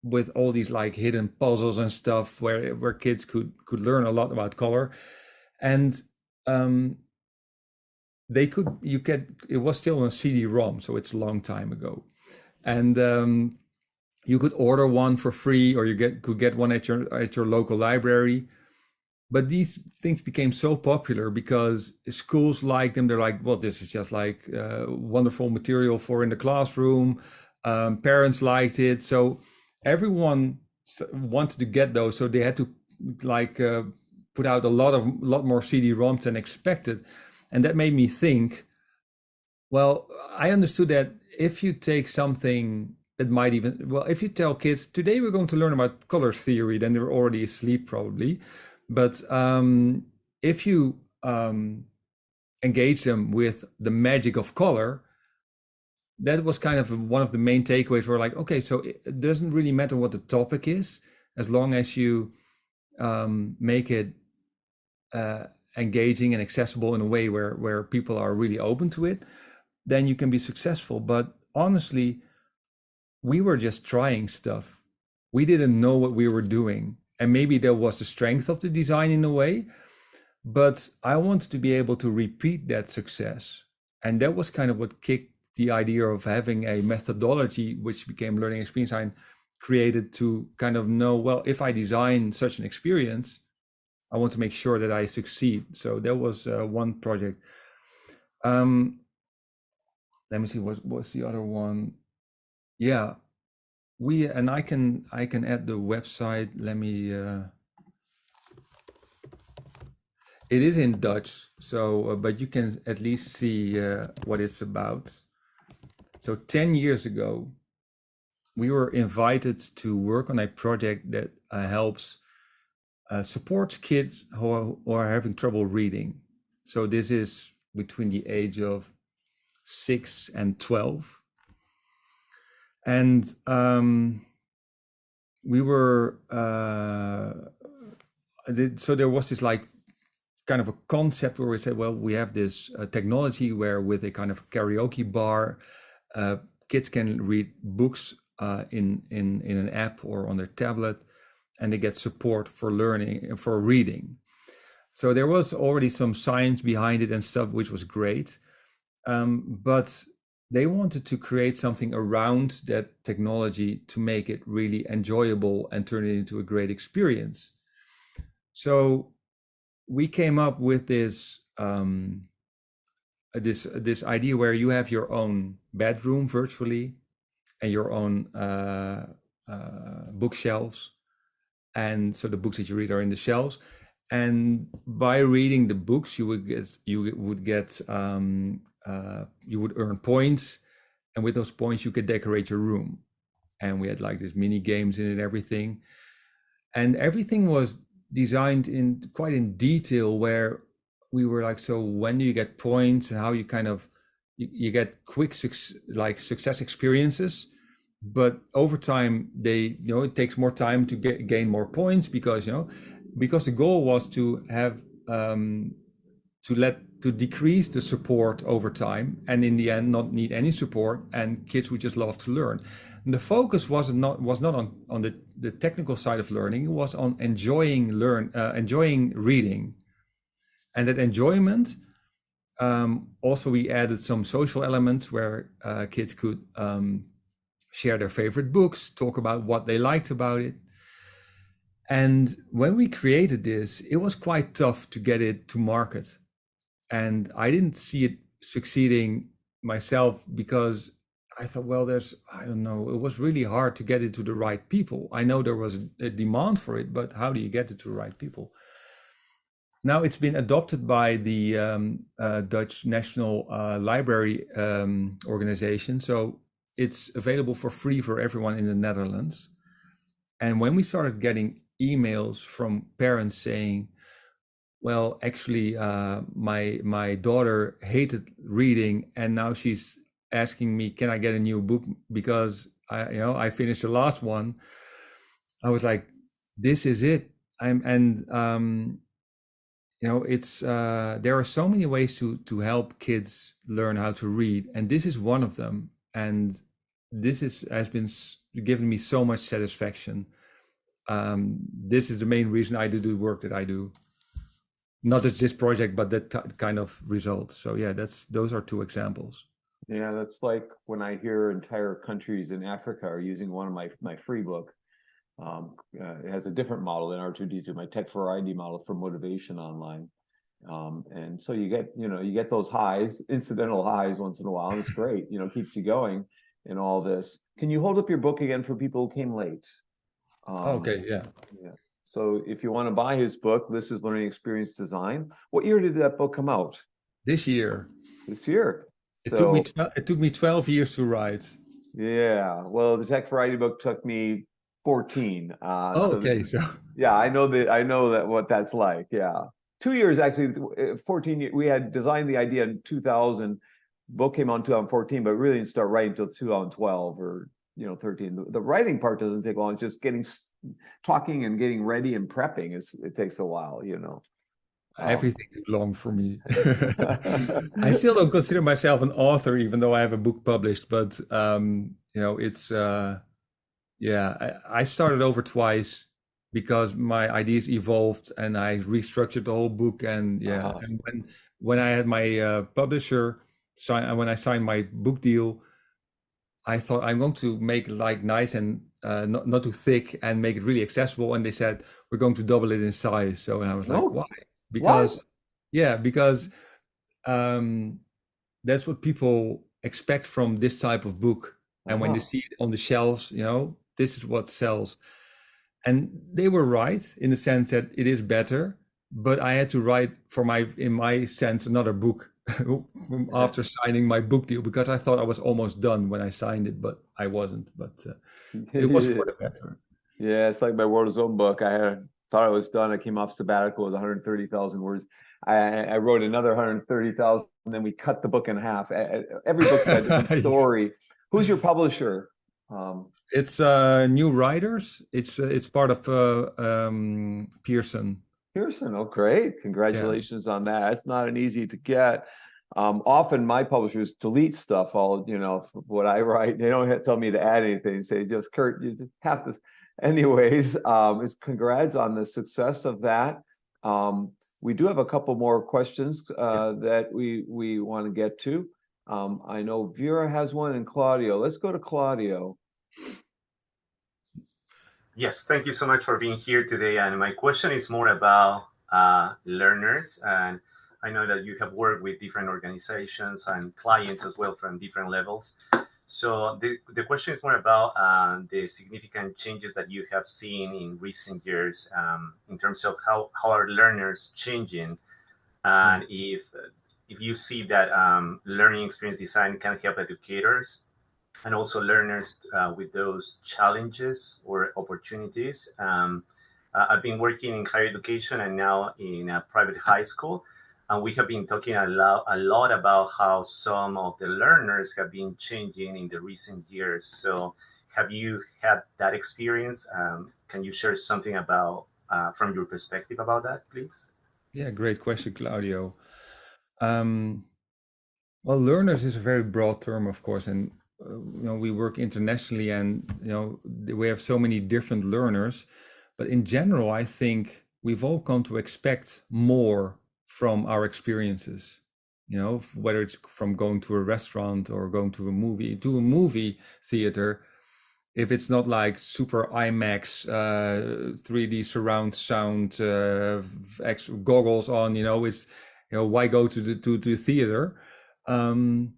with all these like hidden puzzles and stuff where kids could learn a lot about color. And it was still on CD-ROM, so it's a long time ago. And you could order one for free, or could get one at your local library. But these things became so popular because schools liked them. They're like, well, this is just like wonderful material for in the classroom. Parents liked it, so everyone wanted to get those. So they had to like put out a lot more CD-ROMs than expected, and that made me think. Well, I understood that if you take something that might even, well, if you tell kids today we're going to learn about color theory, then they're already asleep probably. But if you engage them with the magic of color, that was kind of one of the main takeaways. We're like, okay, so it doesn't really matter what the topic is, as long as you make it engaging and accessible in a way where people are really open to it, then you can be successful. But honestly, we were just trying stuff. We didn't know what we were doing. And maybe that was the strength of the design in a way, but I wanted to be able to repeat that success. And that was kind of what kicked the idea of having a methodology, which became learning experience design, created to kind of know, well, if I design such an experience, I want to make sure that I succeed. So that was one project. Let me see, what's the other one? Yeah, I can add the website. Let me. It is in Dutch, so but you can at least see what it's about. So 10 years ago, we were invited to work on a project that helps supports kids who are having trouble reading. So this is between the age of 6 and 12. And we were, so there was this like kind of a concept where we said, well, we have this technology where with a kind of karaoke bar, kids can read books in an app or on their tablet, and they get support for learning, for reading. So there was already some science behind it and stuff, which was great. But they wanted to create something around that technology to make it really enjoyable and turn it into a great experience. So we came up with this this idea where you have your own bedroom virtually and your own bookshelves, and so the books that you read are in the shelves, and by reading the books you would earn points, and with those points you could decorate your room. And we had like these mini games in it, everything, and everything was designed in quite in detail, where we were like, so when do you get points, and how you kind of you get quick success experiences, but over time they it takes more time to gain more points, because the goal was to have to decrease the support over time, and in the end not need any support, and kids would just love to learn. And the focus was not on the technical side of learning. It was on enjoying reading, and that enjoyment. Also, we added some social elements where kids could share their favorite books, talk about what they liked about it. And when we created this, it was quite tough to get it to market. And I didn't see it succeeding myself, because I thought, well, I don't know, it was really hard to get it to the right people. I know there was a demand for it, but how do you get it to the right people? Now it's been adopted by the Dutch National Library organization. So it's available for free for everyone in the Netherlands. And when we started getting emails from parents saying, well, actually, my daughter hated reading, and now she's asking me, can I get a new book because I finished the last one. I was like, this is it. It's there are so many ways to help kids learn how to read, and this is one of them. And this has been given me so much satisfaction. This is the main reason I do the work that I do. Not just this project, but that kind of results. So yeah, those are two examples. Yeah, that's like when I hear entire countries in Africa are using one of my free book. It has a different model than R2D2, my tech variety model for motivation online. And so you get those highs, incidental highs once in a while, and it's great, keeps you going in all this. Can you hold up your book again for people who came late? Okay, yeah. So if you want to buy his book, this is Learning Experience Design. What year did that book come out? This year. This year. It took me 12 years to write. Yeah. Well, the tech variety book took me 14. Okay. Yeah, I know that what that's like. Yeah. 2 years actually, 14 years. We had designed the idea in 2000. Book came out in 2014, but really didn't start writing until 2012 or 13. The writing part doesn't take long. It's just talking and getting ready and prepping. It takes a while, Everything too long for me. I still don't consider myself an author, even though I have a book published. But it's I started over twice because my ideas evolved, and I restructured the whole book. And and when I had my publisher, when I signed my book deal, I thought I'm going to make it like nice and not too thick and make it really accessible. And they said we're going to double it in size. So I was like, No, why? what? Because yeah, because um, that's what people expect from this type of book. And when they Oh, see it on the shelves, this is what sells. And they were right in the sense that it is better, but I had to write in my sense, another book after signing my book deal because I thought I was almost done when I signed it, but I wasn't. But it was for the better. yeah, it's like my World of Zone book. Thought I was done. I came off sabbatical with 130,000 words. I wrote another 130,000, and then we cut the book in half. Every book's got a different story. Who's your publisher? It's New Riders. It's part of Pearson. Pearson. Oh, great. Congratulations on that. It's not an easy to get. Often my publishers delete stuff, what I write. They don't tell me to add anything. They say, just Kurt, you just have to. Anyways, congrats on the success of that. We do have a couple more questions that we want to get to. I know Vera has one and Claudio. Let's go to Claudio. Yes, thank you so much for being here today. And my question is more about learners. And I know that you have worked with different organizations and clients as well from different levels. So the question is more about the significant changes that you have seen in recent years in terms of how are learners changing, and if you see that learning experience design can help educators and also learners with those challenges or opportunities. I've been working in higher education and now in a private high school. And we have been talking a lot about how some of the learners have been changing in the recent years. So have you had that experience? Can you share something about from your perspective about that, please? Yeah, great question, Claudio. Well, learners is a very broad term, of course, and we work internationally, and we have so many different learners. But in general, I think we've all come to expect more from our experiences. Whether it's from going to a restaurant or going to a movie theater. If it's not like super IMAX, 3D surround sound, goggles on, it's why go to the theater? And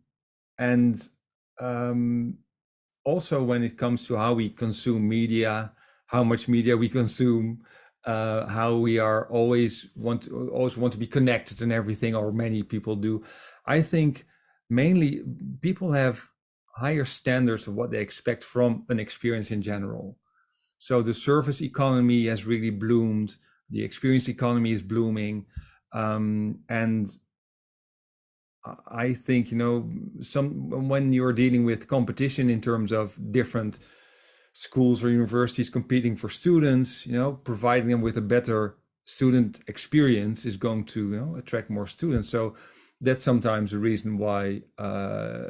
also when it comes to how we consume media, how much media we consume, how we are always want to be connected and everything, or many people do. I think mainly people have higher standards of what they expect from an experience in general. So the service economy has really bloomed. The experience economy is blooming, and I think when you're dealing with competition in terms of different schools or universities competing for students, providing them with a better student experience is going to attract more students. So that's sometimes the reason why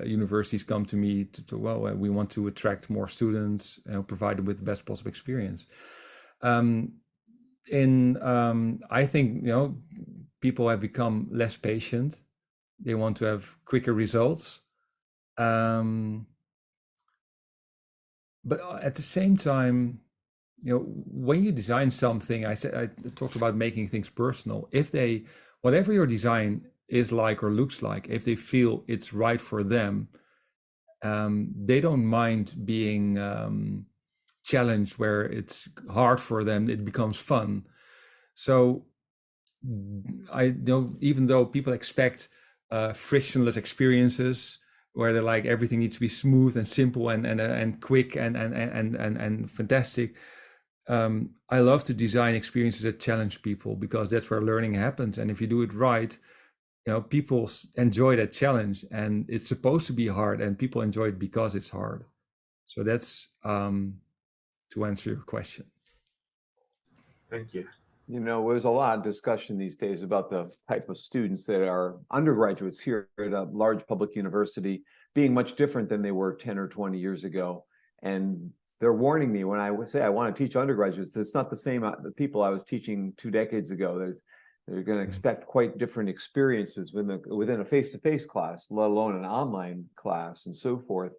universities come to me we want to attract more students, provide them with the best possible experience. I think people have become less patient. They want to have quicker results. But at the same time, when you design something, I talked about making things personal. Whatever your design is like or looks like, if they feel it's right for them, they don't mind being challenged where it's hard for them, it becomes fun. So I know, even though people expect frictionless experiences where they're like everything needs to be smooth and simple and quick and fantastic, I love to design experiences that challenge people, because that's where learning happens. And if you do it right, people enjoy that challenge, and it's supposed to be hard, and people enjoy it because it's hard. So that's to answer your question. Thank you. There's a lot of discussion these days about the type of students that are undergraduates here at a large public university being much different than they were 10 or 20 years ago. And they're warning me when I say I want to teach undergraduates, it's not the same the people I was teaching 2 decades ago. You're going to expect quite different experiences within a face-to-face class, let alone an online class and so forth,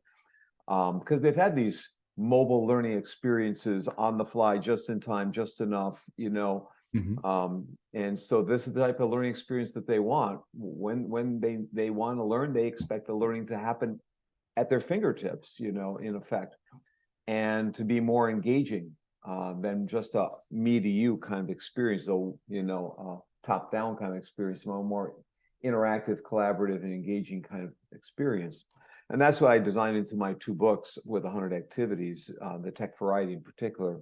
because they've had these mobile learning experiences on the fly, just in time, just enough, and so this is the type of learning experience that they want. When they want to learn, they expect the learning to happen at their fingertips, in effect, and to be more engaging than just a me to you kind of experience, top down kind of experience, more interactive, collaborative, and engaging kind of experience. And that's what I designed into my 2 books with 100 activities, the tech variety in particular.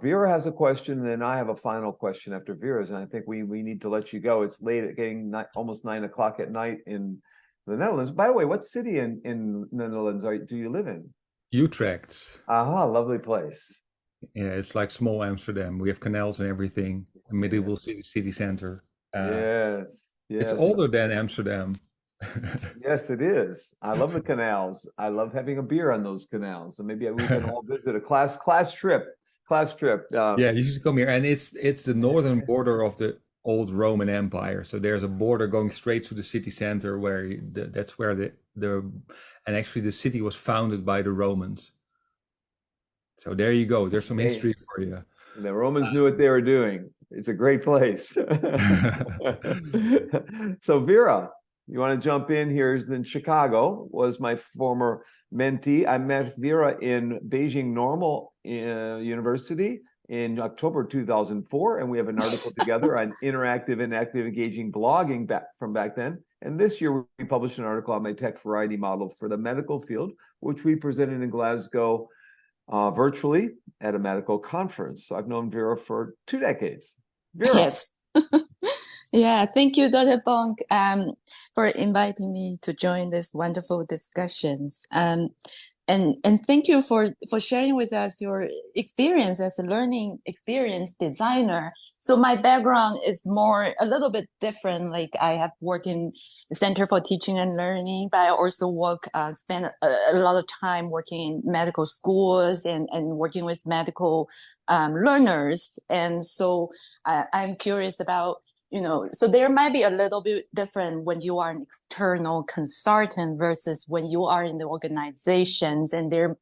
Vera has a question, and then I have a final question after Vera's, and I think we need to let you go. It's late, getting almost 9 o'clock at night in the Netherlands. By the way, what city in the Netherlands do you live in? Utrecht. Aha, lovely place. Yeah, it's like small Amsterdam. We have canals and everything. A medieval city center. Yes. It's older than Amsterdam. Yes, it is. I love the canals. I love having a beer on those canals. So maybe we can all visit a class trip. Yeah, you should come here. And it's the northern border of the old Roman Empire. So there's a border going straight to the city center where that's where and actually the city was founded by the Romans. So there you go. There's some history for you. The Romans knew what they were doing. It's a great place. So Vera, you want to jump in here? Is in Chicago, was my former mentee. I met Vera in Beijing Normal University in October 2004, and we have an article together on interactive and active engaging blogging back then. And this year we published an article on my tech variety model for the medical field, which we presented in Glasgow virtually at a medical conference. So I've known Vera for 2 decades. Vera. Yes. Yeah, thank you, Dr. Bonk, for inviting me to join this wonderful discussions. And thank you for sharing with us your experience as a learning experience designer. So my background is a little bit different. Like I have worked in the Center for Teaching and Learning, but I also spend a lot of time working in medical schools and working with medical learners. And so I'm curious about, so there might be a little bit different when you are an external consultant versus when you are in the organizations, and there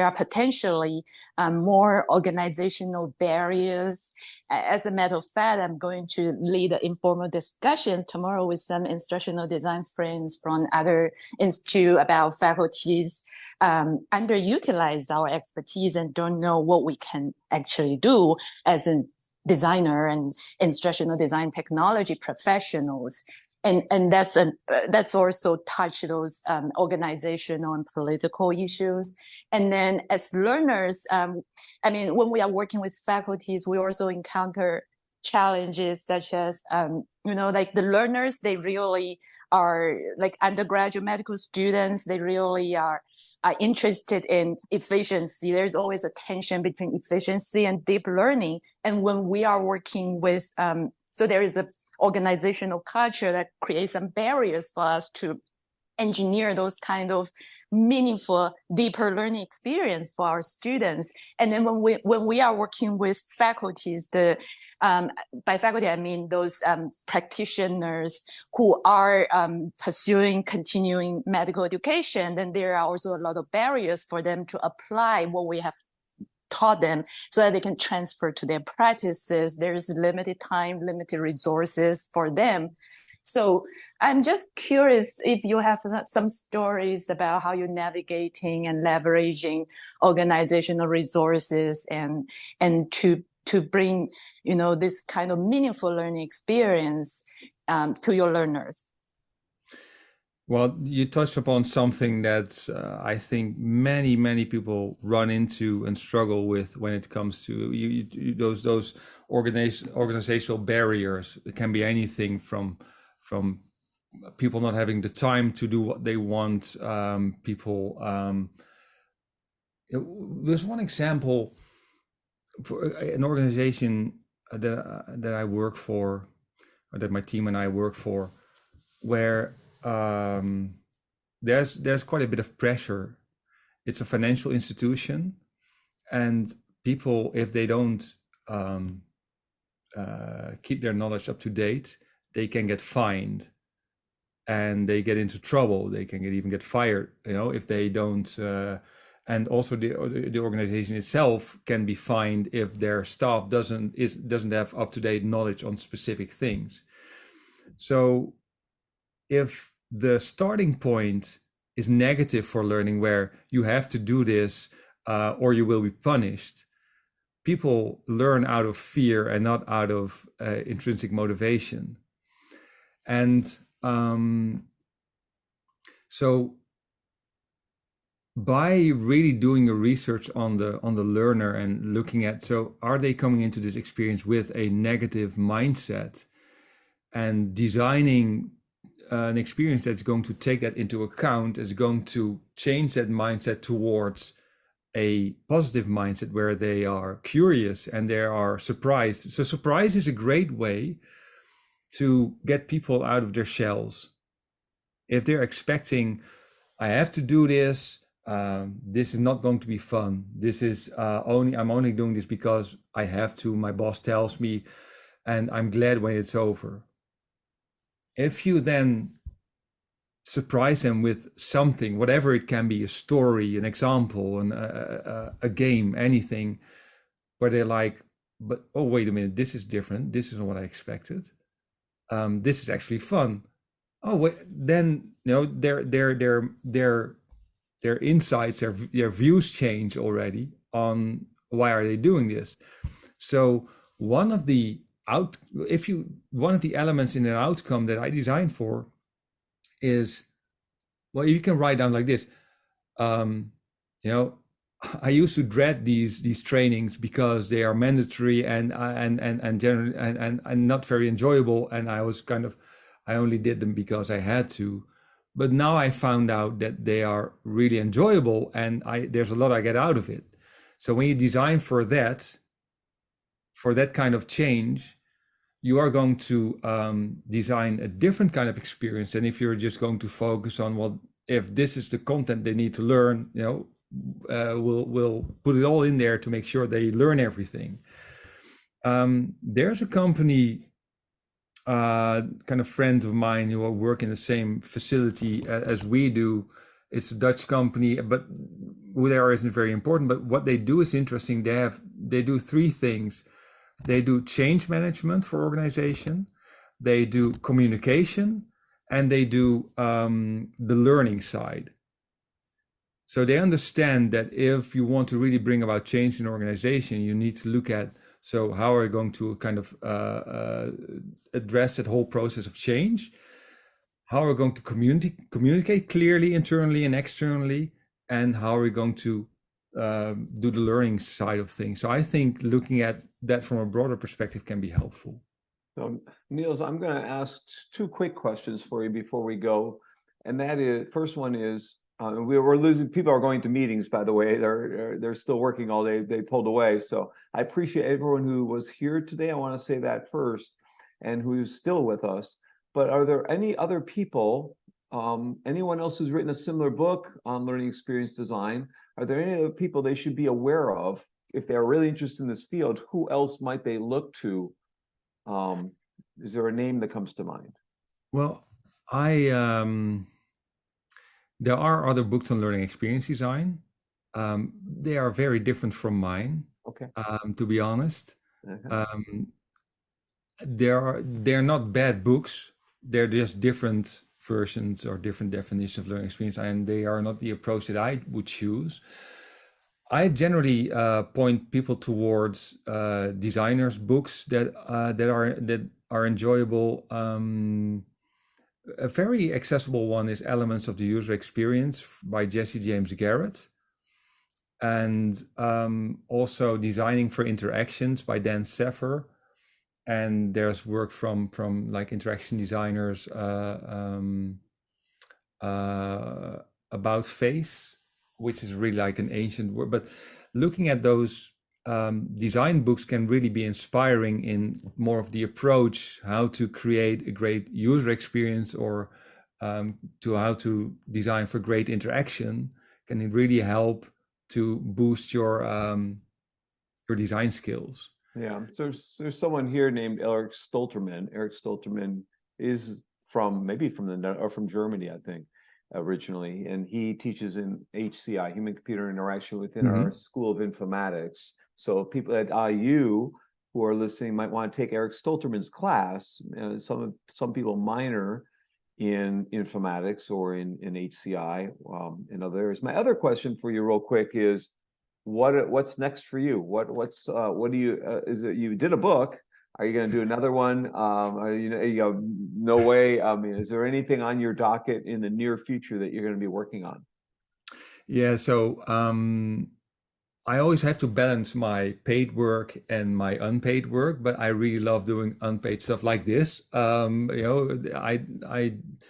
are potentially more organizational barriers. As a matter of fact, I'm going to lead an informal discussion tomorrow with some instructional design friends from other institutes about faculties underutilize our expertise and don't know what we can actually do as a designer and instructional design technology professionals, and that's also touch those organizational and political issues. And then as learners, when we are working with faculties, we also encounter challenges such as like the learners, they really are like undergraduate medical students, they really are interested in efficiency. There's always a tension between efficiency and deep learning. And when we are working with, so there is an organizational culture that creates some barriers for us to engineer those kind of meaningful, deeper learning experience for our students. And then when we are working with faculties, by faculty, I mean those practitioners who are pursuing continuing medical education, then there are also a lot of barriers for them to apply what we have taught them so that they can transfer to their practices. There's limited time, limited resources for them. So I'm just curious if you have some stories about how you're navigating and leveraging organizational resources and to bring, this kind of meaningful learning experience to your learners. Well, you touched upon something that I think many people run into and struggle with when it comes to those organizational barriers. It can be anything from people not having the time to do what they want. There's one example for an organization that I work for, or that my team and I work for, where there's quite a bit of pressure. It's a financial institution, and people, if they don't keep their knowledge up to date, they can get fined, and they get into trouble. They can even get fired, if they don't. And also the organization itself can be fined if their staff doesn't have up-to-date knowledge on specific things. So if the starting point is negative for learning, where you have to do this or you will be punished, people learn out of fear and not out of intrinsic motivation. And so by really doing a research on the learner and looking at, so are they coming into this experience with a negative mindset, and designing an experience that's going to take that into account, is going to change that mindset towards a positive mindset where they are curious and they are surprised. So surprise is a great way to get people out of their shells. If they're expecting, I have to do this, this is not going to be fun. This is I'm only doing this because I have to, my boss tells me, and I'm glad when it's over. If you then surprise them with something, whatever it can be, a story, an example, a game, anything, where they're like, but oh, wait a minute, this is different. This isn't what I expected. This is actually fun. Oh, wait, then their insights, their views change already on why are they doing this. So one of the elements in an outcome that I designed for is, well, you can write down like this. I used to dread these trainings because they are mandatory and generally and not very enjoyable, and I only did them because I had to. But now I found out that they are really enjoyable, and there's a lot I get out of it. So when you design for that kind of change, you are going to design a different kind of experience than if you're just going to focus on, well, if this is the content they need to learn, we'll put it all in there to make sure they learn everything. There's a company, kind of friends of mine who work in the same facility as we do. It's a Dutch company, but who they are isn't very important. But what they do is interesting. They do three things. They do change management for organization, they do communication, and they do the learning side. So they understand that if you want to really bring about change in an organization, you need to look at, so how are you going to kind of address that whole process of change? How are we going to communicate clearly internally and externally? And how are we going to do the learning side of things? So I think looking at that from a broader perspective can be helpful. So, Niels, I'm going to ask two quick questions for you before we go. And that is, first one is, we're losing, people are going to meetings, by the way. They're still working all day. They pulled away. So I appreciate everyone who was here today. I want to say that first, and who's still with us. But are there any other people, anyone else who's written a similar book on learning experience design? Are there any other people they should be aware of if they're really interested in this field? Who else might they look to? Is there a name that comes to mind? Well, there are other books on learning experience design. They are very different from mine. Okay. To be honest, Okay. they're not bad books. They're just different versions or different definitions of learning experience, and they are not the approach that I would choose. I generally point people towards designers' books that are enjoyable. A very accessible one is Elements of the User Experience by Jesse James Garrett, and also Designing for Interactions by Dan Seffer. And there's work from like interaction designers, About Face, which is really like an ancient word. But looking at those design books can really be inspiring in more of the approach, how to create a great user experience, or to how to design for great interaction. Can it really help to boost your design skills? Yeah. So there's someone here named Eric Stolterman. Eric Stolterman is maybe from from Germany, I think, originally, and he teaches in HCI, Human Computer Interaction, within our School of Informatics. So people at IU who are listening might want to take Eric Stolterman's class. Some people minor in informatics or in HCI and other areas. My other question for you, real quick, is what's next for you? What do you is it? You did a book. Are you going to do another one? No way. I mean, is there anything on your docket in the near future that you're going to be working on? Yeah, so I always have to balance my paid work and my unpaid work, but I really love doing unpaid stuff like this. Oh,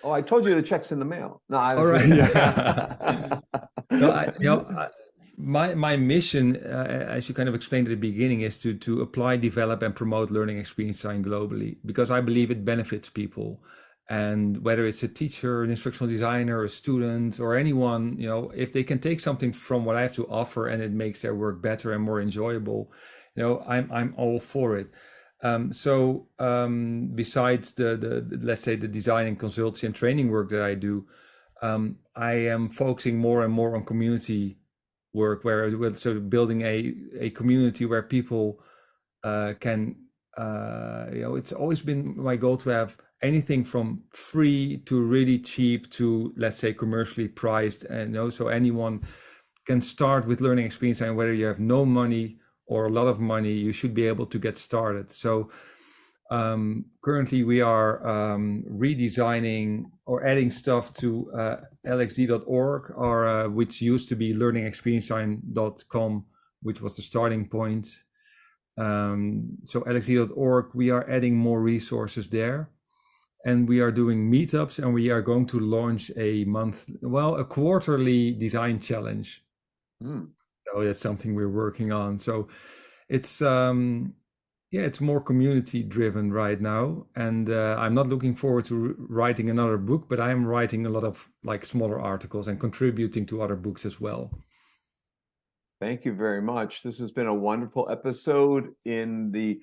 I told you the check's in the mail. No, I all was right. Yeah. No, my mission, as you kind of explained at the beginning, is to apply, develop, and promote learning experience design globally, because I believe it benefits people. And whether it's a teacher, an instructional designer, a student, or anyone, if they can take something from what I have to offer and it makes their work better and more enjoyable, I'm all for it. Besides the let's say the design and consultancy and training work that I do, I am focusing more and more on community work, where we're sort of building a community where people can, it's always been my goal to have anything from free to really cheap to, let's say, commercially priced. And so anyone can start with learning experience, and whether you have no money or a lot of money, you should be able to get started. So currently we are redesigning or adding stuff to lxd.org, or which used to be learningexperiencedesign.com, which was the starting point. So lxd.org, we are adding more resources there, and we are doing meetups, and we are going to launch a quarterly design challenge. So that's something we're working on. So it's it's more community driven right now, and I'm not looking forward to writing another book, but I'm writing a lot of like smaller articles and contributing to other books as well. Thank you very much. This has been a wonderful episode in the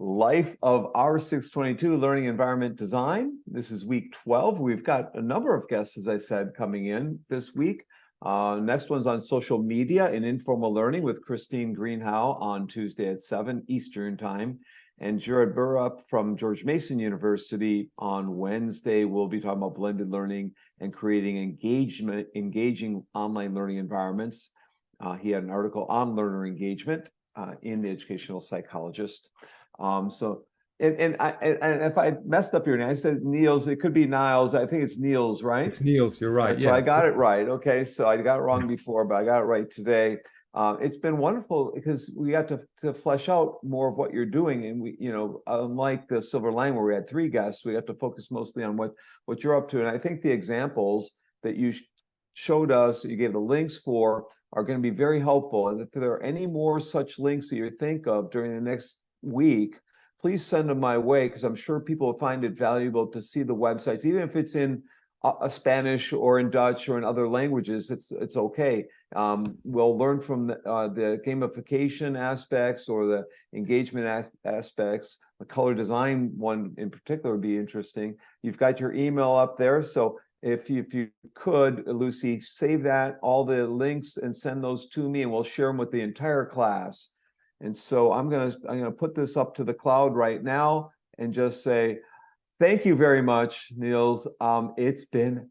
life of R622 Learning Environment Design. This is week 12. We've got a number of guests, as I said, coming in this week. Next one's on social media and informal learning with Christine Greenhow on Tuesday at 7 Eastern Time. And Jared Burrup from George Mason University on Wednesday. We'll be talking about blended learning and creating engaging online learning environments. He had an article on learner engagement in the Educational Psychologist. And if I messed up your name, I said Niels. It could be Niles. I think it's Niels, right? It's Niels. You're right. So I got it right. Okay, so I got it wrong before, but I got it right today. It's been wonderful because we got to flesh out more of what you're doing, and we, unlike the Silver Line where we had 3 guests, we have to focus mostly on what you're up to. And I think the examples that you showed us, you gave the links for, are going to be very helpful. And if there are any more such links that you think of during the next week, please send them my way, because I'm sure people will find it valuable to see the websites, even if it's in Spanish or in Dutch or in other languages. It's okay. We'll learn from the gamification aspects or the engagement aspects. The color design one in particular would be interesting. You've got your email up there, so if you could, Lucy, save all the links and send those to me, and we'll share them with the entire class. And so I'm gonna put this up to the cloud right now and just say thank you very much, Niels. It's been